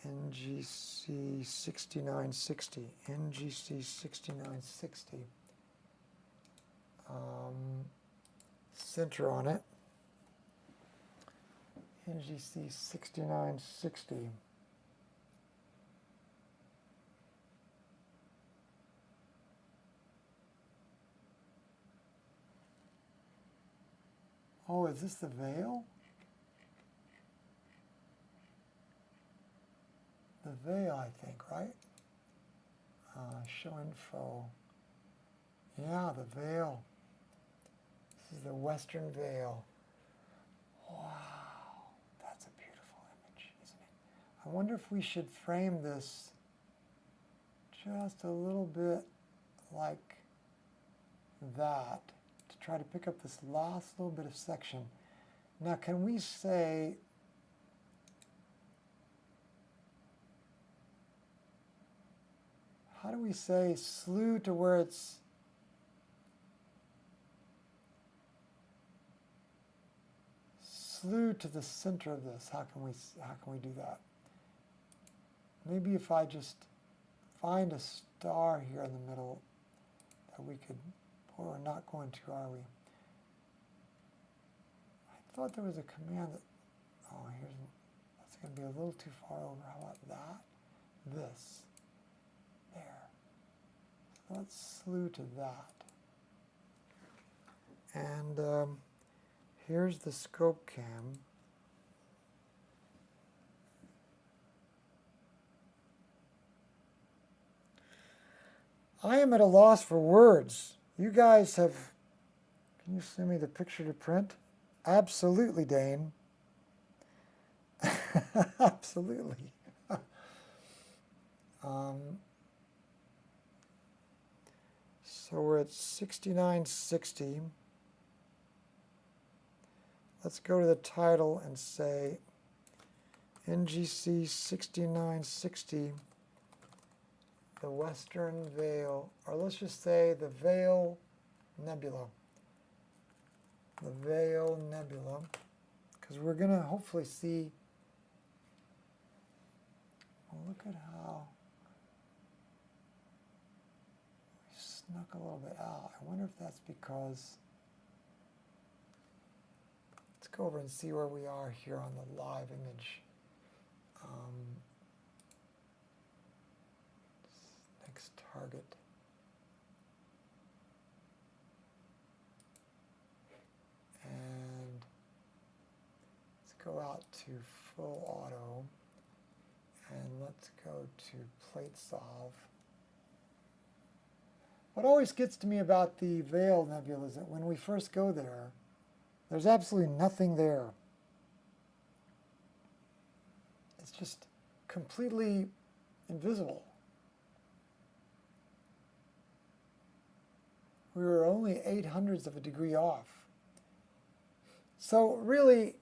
Speaker 1: NGC 6960. NGC 6960. Center on it. NGC 6960. Oh, is this the veil? The veil, I think, right? Show info. Yeah, the veil. This is the western veil. Wow, that's a beautiful image, isn't it? I wonder if we should frame this just a little bit like that to try to pick up this last little bit of section. Now, can we say, how do we say slew to where it's slew to the center of this? How can we do that? Maybe if I just find a star here in the middle that we could, or we're not going to, are we? I thought there was a command that, oh, that's going to be a little too far over. How about that? This. There. So let's slew to that. And here's the scope cam. I am at a loss for words. You guys have, can you send me the picture to print? Absolutely, Dane. Absolutely. So we're at 6960. Let's go to the title and say NGC 6960, the Western Veil, or let's just say the Veil Nebula. The Veil Nebula, because we're going to hopefully see, well, look at how we snuck a little bit out. I wonder if that's because, let's go over and see where we are here on the live image. Next target. And let's go out to full auto, and let's go to plate solve. What always gets to me about the Veil Nebula is that when we first go there, there's absolutely nothing there. It's just completely invisible. We were only 0.08 of a degree off. So really,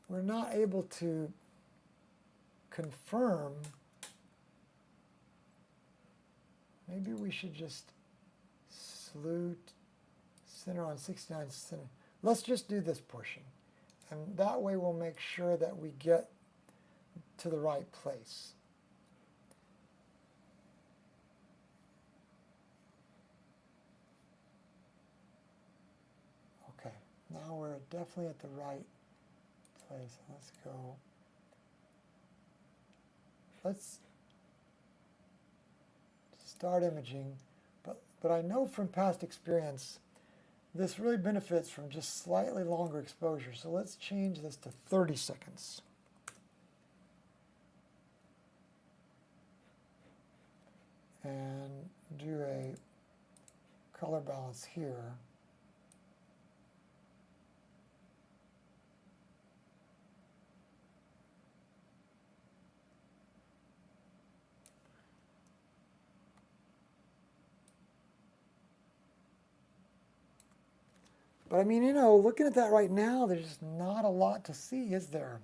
Speaker 1: we're not able to confirm. Maybe we should just slew center on 69 center. Let's just do this portion. And that way we'll make sure that we get to the right place. Okay, now we're definitely at the right place. Let's go. Let's start imaging, but I know from past experience this really benefits from just slightly longer exposure. So let's change this to 30 seconds. And do a color balance here. But I mean, you know, looking at that right now, there's just not a lot to see, is there?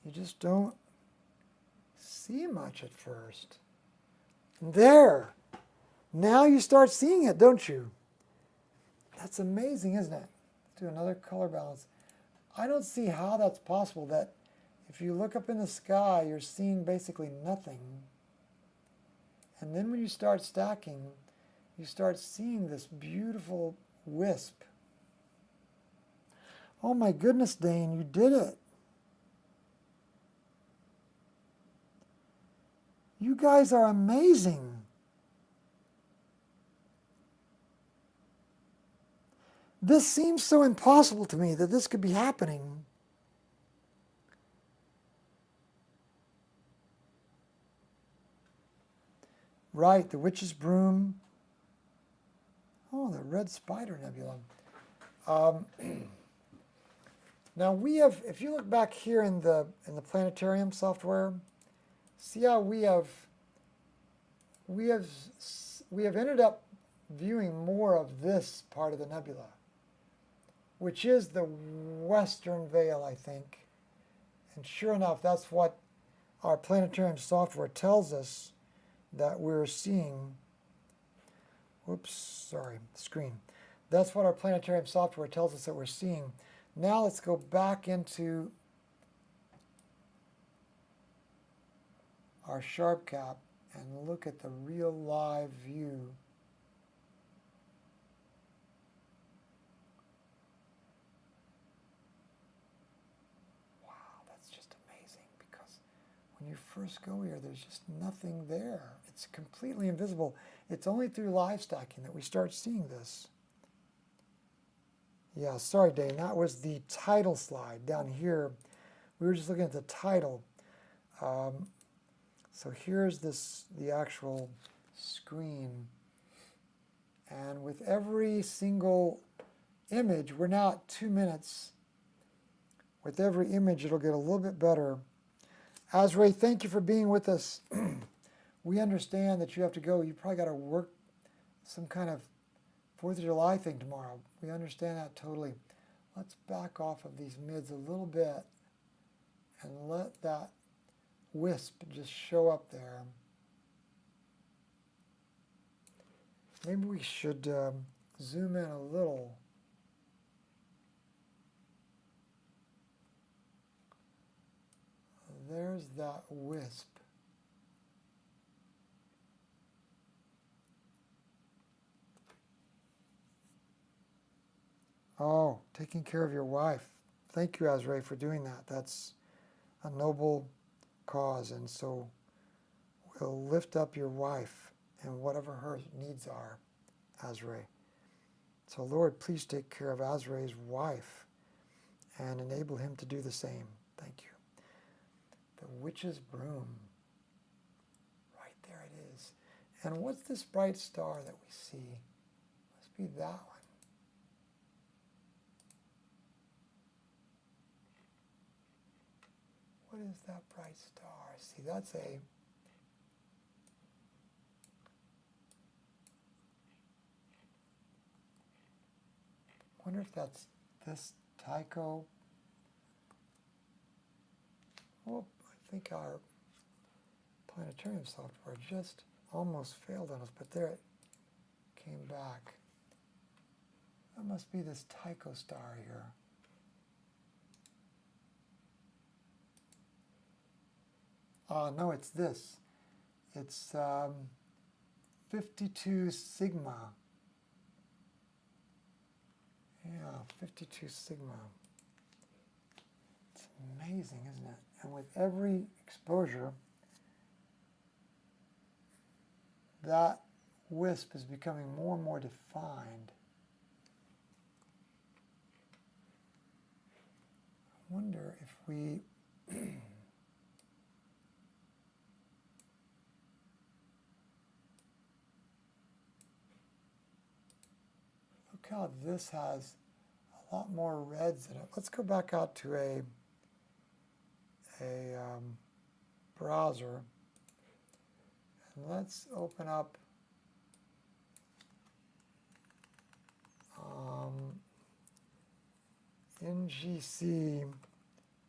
Speaker 1: You just don't see much at first. And there! Now you start seeing it, don't you? That's amazing, isn't it? Let's do another color balance. I don't see how that's possible, that if you look up in the sky, you're seeing basically nothing. And then when you start stacking, you start seeing this beautiful wisp. Oh my goodness, Dane, you did it. You guys are amazing. This seems so impossible to me that this could be happening. Right, the Witch's Broom. Oh, the Red Spider Nebula. Now we have, if you look back here in the planetarium software, see how we have ended up viewing more of this part of the nebula, which is the western veil, I think. And sure enough, that's what our planetarium software tells us that we're seeing. Whoops, sorry, screen. That's what our planetarium software tells us that we're seeing. Now let's go back into our sharp cap and look at the real live view. Wow, that's just amazing, because when you first go here, there's just nothing there. It's completely invisible. It's only through live stacking that we start seeing this. Yeah, sorry, Dane, that was the title slide down here. We were just looking at the title. So here's the actual screen. And with every single image, we're now at 2 minutes. With every image, it'll get a little bit better. Azray, thank you for being with us. We understand that you have to go. You probably got to work some kind of 4th of July thing tomorrow. We understand that totally. Let's back off of these mids a little bit and let that wisp just show up there. Maybe we should zoom in a little. There's that wisp. Oh, taking care of your wife. Thank you, Azray, for doing that. That's a noble cause, and so we'll lift up your wife and whatever her needs are, Azray. So, Lord, please take care of Azray's wife and enable him to do the same. Thank you. The Witch's Broom. Right there it is. And what's this bright star that we see? Must be that one. What is that bright star? See, that's a... wonder if that's this Tycho. Oh, I think our planetarium software just almost failed on us, but there it came back. That must be this Tycho star here. No, it's this. It's 52 Sigma. Yeah, 52 Sigma. It's amazing, isn't it? And with every exposure, that wisp is becoming more and more defined. I wonder if we... how this has a lot more reds in it. Let's go back out to a browser, and let's open up NGC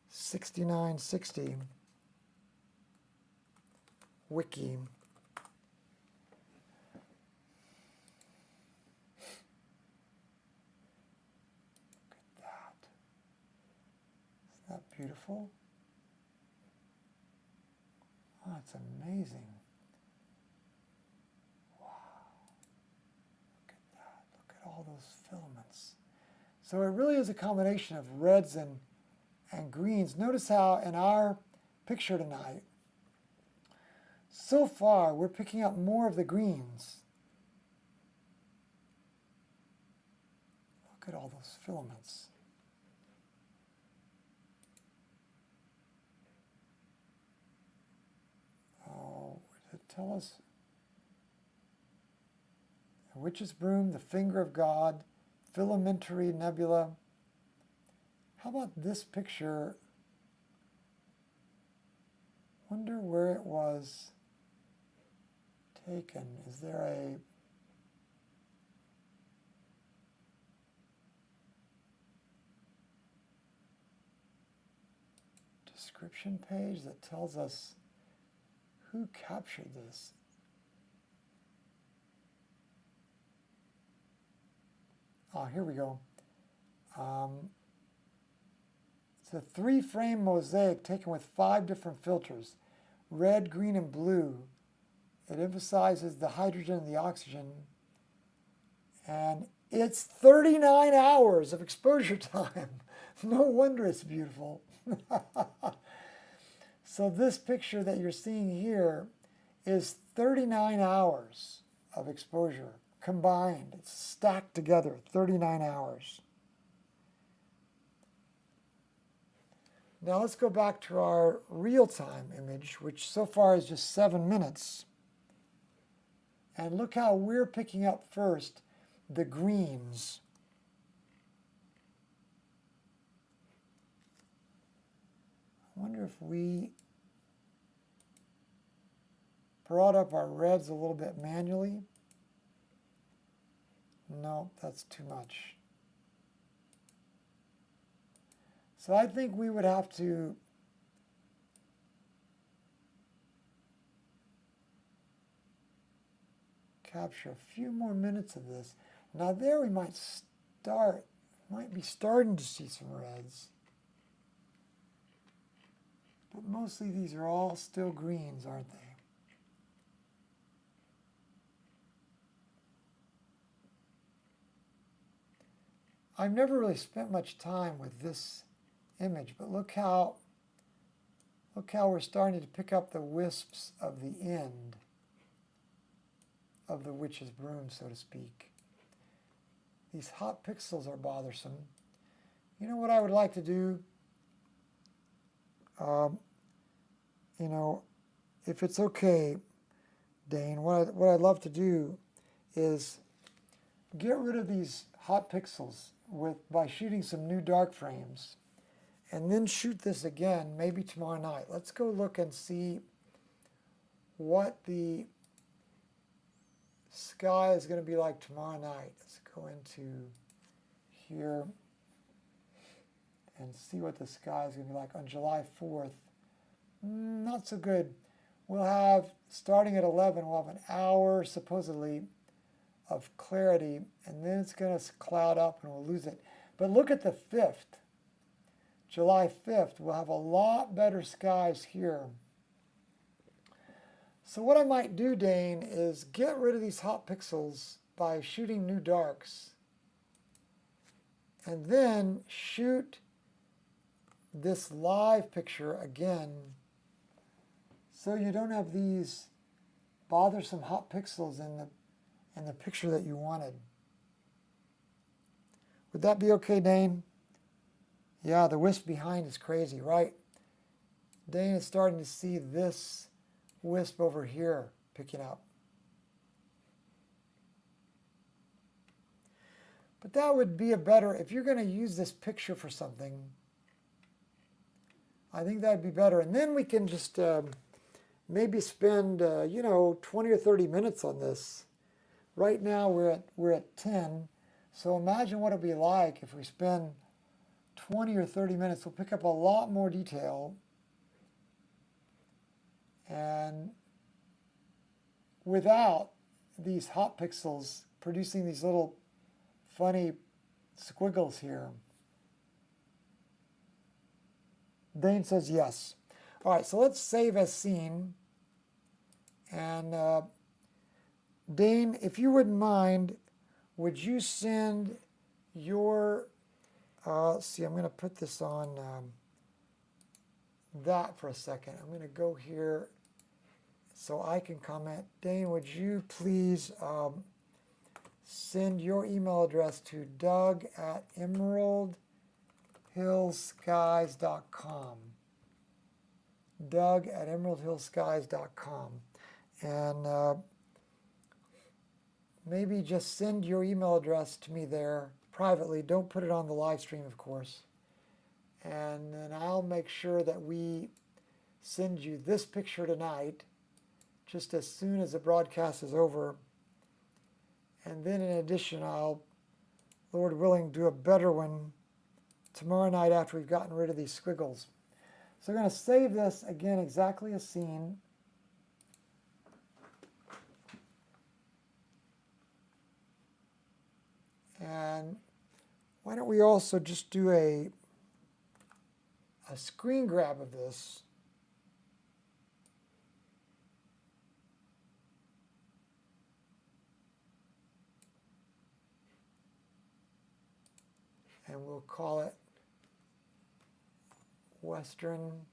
Speaker 1: 6960 wiki. Look at that. Isn't that beautiful? Oh, it's amazing. Wow. Look at that. Look at all those filaments. So it really is a combination of reds and greens. Notice how in our picture tonight, so far we're picking up more of the greens. Look at all those filaments. Oh, did it tell us? The Witch's Broom, the Finger of God, Filamentary Nebula. How about this picture? Wonder where it was taken. Is there a description page that tells us who captured this? Oh, here we go. It's a 3-frame mosaic taken with 5 different filters, red, green, and blue. It emphasizes the hydrogen and the oxygen. And it's 39 hours of exposure time. No wonder it's beautiful. So this picture that you're seeing here is 39 hours of exposure combined. It's stacked together, 39 hours. Now let's go back to our real-time image, which so far is just 7 minutes. And look how we're picking up first the greens. I wonder if we brought up our reds a little bit manually. No, that's too much. So I think we would have to capture a few more minutes of this. Now there we might be starting to see some reds. But mostly these are all still greens, aren't they? I've never really spent much time with this image, but look how we're starting to pick up the wisps of the end of the witch's broom, so to speak. These hot pixels are bothersome. You know what I would like to do? You know, if it's okay, Dane, what I'd love to do is get rid of these hot pixels by shooting some new dark frames, and then shoot this again, maybe tomorrow night. Let's go look and see what the sky is going to be like tomorrow night. Let's go into here and see what the sky is going to be like on July 4th. Not so good. We'll have, starting at 11, we'll have an hour, supposedly, of clarity, and then it's going to cloud up and we'll lose it. But look at the 5th. July 5th, we'll have a lot better skies here. So what I might do, Dane, is get rid of these hot pixels by shooting new darks, and then shoot this live picture again so you don't have these bothersome hot pixels in the picture that you wanted. Would that be okay, Dane? Yeah, the wisp behind is crazy, right? Dane is starting to see this wisp over here picking up. But that would be a better, if you're going to use this picture for something, I think that'd be better. And then we can just maybe spend, 20 or 30 minutes on this. Right now we're at 10. So imagine what it'd be like if we spend 20 or 30 minutes. We'll pick up a lot more detail. And without these hot pixels producing these little funny squiggles here. Dane says yes. All right, so let's save as seen. And Dane, if you wouldn't mind, would you send your, let's see, I'm going to put this on that for a second. I'm going to go here so I can comment. Dane, would you please send your email address to doug@emeraldhillskies.com. doug@emeraldhillskies.com. And maybe just send your email address to me there privately. Don't put it on the live stream, of course. And then I'll make sure that we send you this picture tonight, just as soon as the broadcast is over. And then in addition, I'll, Lord willing, do a better one tomorrow night after we've gotten rid of these squiggles. So we're going to save this again exactly as seen. And why don't we also just do a screen grab of this. And we'll call it Western,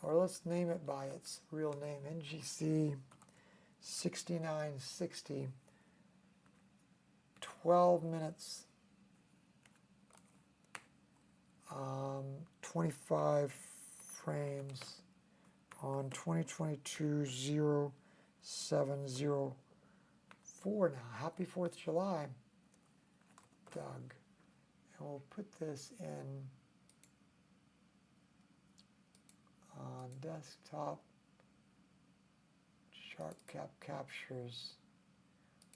Speaker 1: or let's name it by its real name, NGC 6960, 12 minutes, 25 frames on 2022-0704 now. Happy 4th of July, Doug. And we'll put this in on desktop. Sharp cap captures.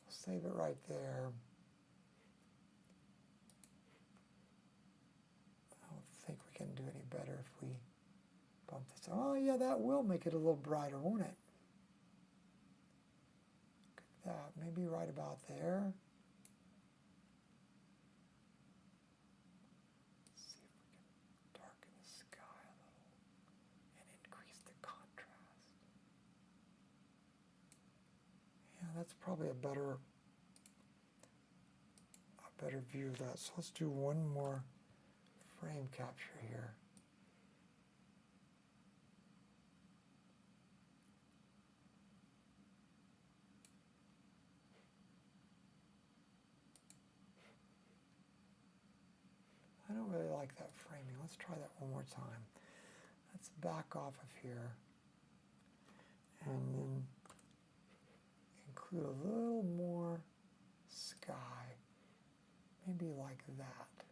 Speaker 1: We'll save it right there. I don't think we can do any better if we bump this. Oh yeah, that will make it a little brighter, won't it? Look at that. Maybe right about there. Let's see if we can darken the sky a little and increase the contrast. Yeah, that's probably a better view of that. So let's do one more frame capture here. I don't really like that framing. Let's try that one more time. Let's back off of here and then include a little more sky, maybe like that.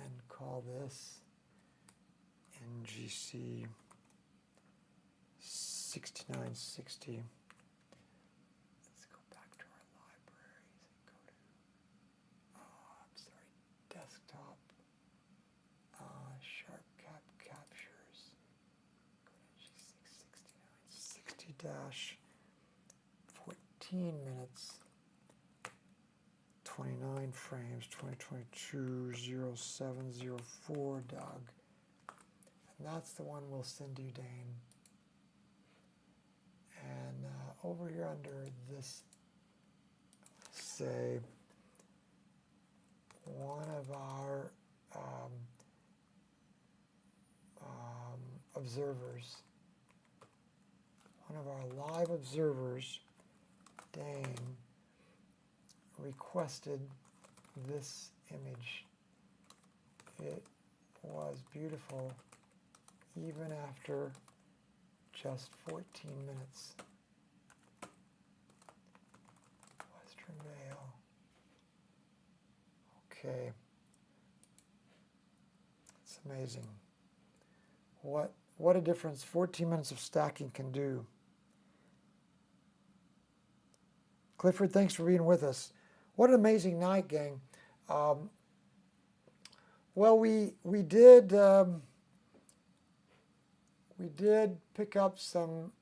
Speaker 1: And call this NGC 6960. Let's go back to our libraries and go to, desktop. Sharp cap captures. Go to G66960-14 minutes, 29 frames, 2022-0704, Doug. And that's the one we'll send you, Dane. And over here under this, say, one of our observers, one of our live observers, Dane, requested this image. It was beautiful even after just 14 minutes. Western Vale. Okay. It's amazing. What a difference 14 minutes of stacking can do. Clifford, thanks for being with us. What an amazing night, gang. Well, we did pick up some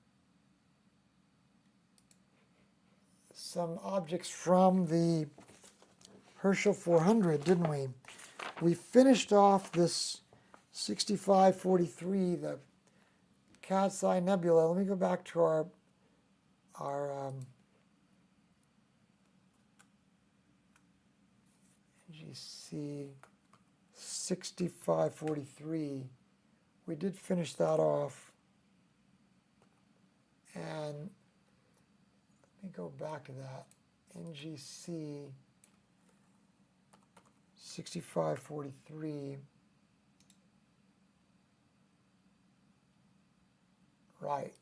Speaker 1: objects from the Herschel 400, didn't we? We finished off this 6543, the Cat's-Eye Nebula. Let me go back to our NGC 6543. We did finish that off. And let me go back to that. NGC 6543. Right.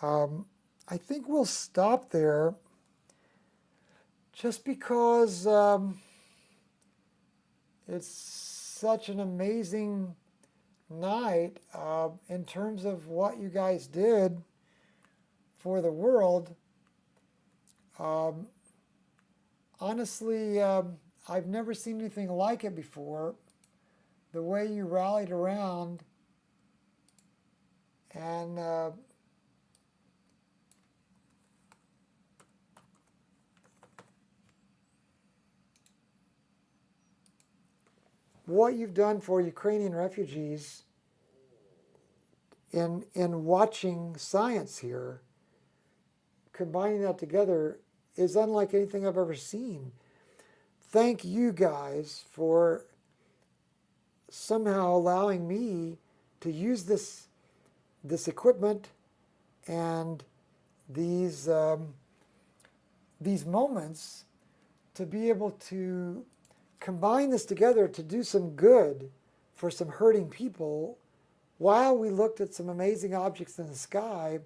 Speaker 1: I think we'll stop there just because it's such an amazing night in terms of what you guys did for the world. Honestly, I've never seen anything like it before. The way you rallied around and what you've done for Ukrainian refugees in watching science here, combining that together, is unlike anything I've ever seen. Thank you guys for somehow allowing me to use this equipment and these moments to be able to combine this together to do some good for some hurting people while we looked at some amazing objects in the sky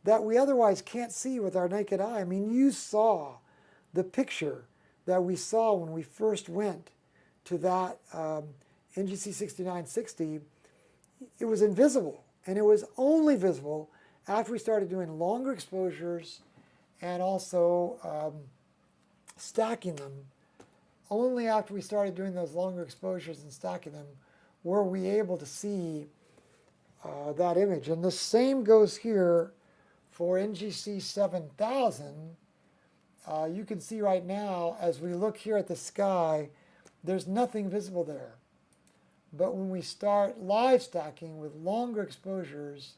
Speaker 1: that we otherwise can't see with our naked eye. I mean, you saw the picture that we saw when we first went to that NGC 6960. It was invisible, and it was only visible after we started doing longer exposures and also stacking them. Only after we started doing those longer exposures and stacking them were we able to see that image. And the same goes here for NGC 7000. You can see right now, as we look here at the sky, there's nothing visible there. But when we start live stacking with longer exposures,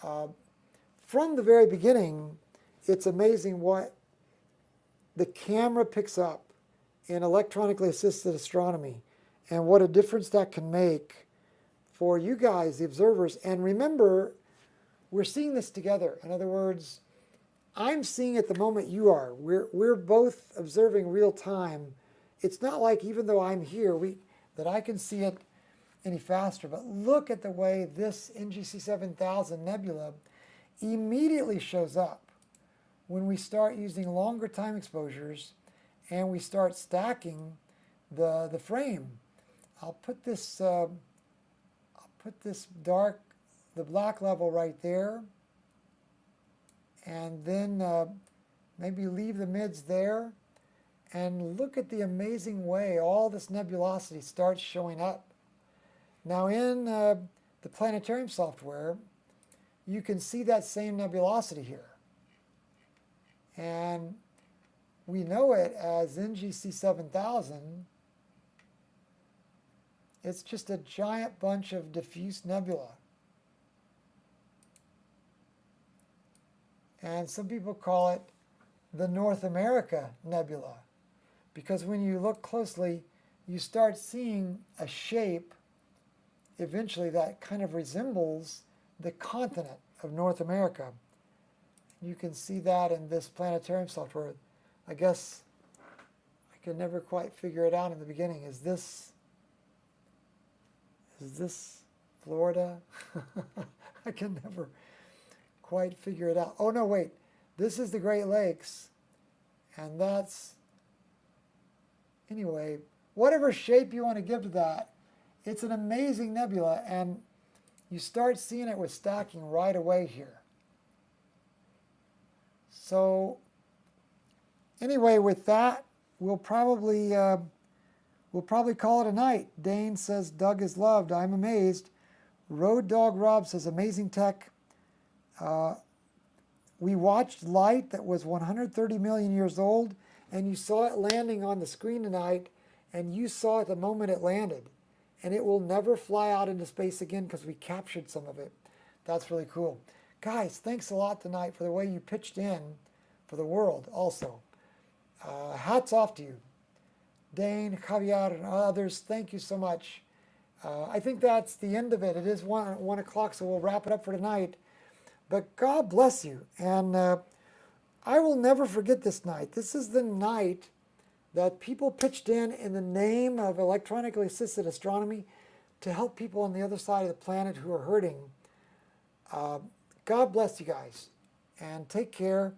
Speaker 1: from the very beginning, it's amazing what the camera picks up in electronically assisted astronomy and what a difference that can make for you guys, the observers. And remember, we're seeing this together. In other words, I'm seeing it the moment you are. We're both observing real time. It's not like even though I'm here, that I can see it any faster. But look at the way this NGC 7000 nebula immediately shows up when we start using longer time exposures and we start stacking the frame. I'll put this the black level right there, and then maybe leave the mids there, and look at the amazing way all this nebulosity starts showing up. Now in the planetarium software, you can see that same nebulosity here. And we know it as NGC 7000. It's just a giant bunch of diffuse nebula. And some people call it the North America Nebula, because when you look closely, you start seeing a shape eventually that kind of resembles the continent of North America. You can see that in this planetarium software. I guess I could never quite figure it out in the beginning. Is this Is this Florida? I can never quite figure it out. Oh no, wait. This is the Great Lakes. And that's, anyway, whatever shape you want to give to that, it's an amazing nebula, and you start seeing it with stacking right away here. So anyway, with that, we'll probably call it a night. Dane says Doug is loved. I'm amazed. Road Dog Rob says amazing tech. We watched light that was 130 million years old, and you saw it landing on the screen tonight, and you saw it the moment it landed. And it will never fly out into space again because we captured some of it. That's really cool. Guys, thanks a lot tonight for the way you pitched in for the world also. Hats off to you. Dane, Javier, and others, thank you so much. I think that's the end of it. It is 1 o'clock, so we'll wrap it up for tonight. But God bless you. And I will never forget this night. This is the night that people pitched in the name of electronically assisted astronomy to help people on the other side of the planet who are hurting. God bless you guys, and take care,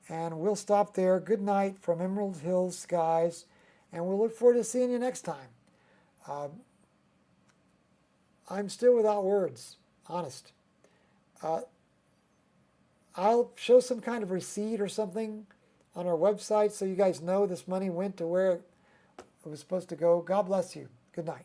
Speaker 1: and we'll stop there. Good night from Emerald Hills skies, and we'll look forward to seeing you next time. I'm still without words, honest. I'll show some kind of receipt or something on our website so you guys know this money went to where it was supposed to go. God bless you. Good night.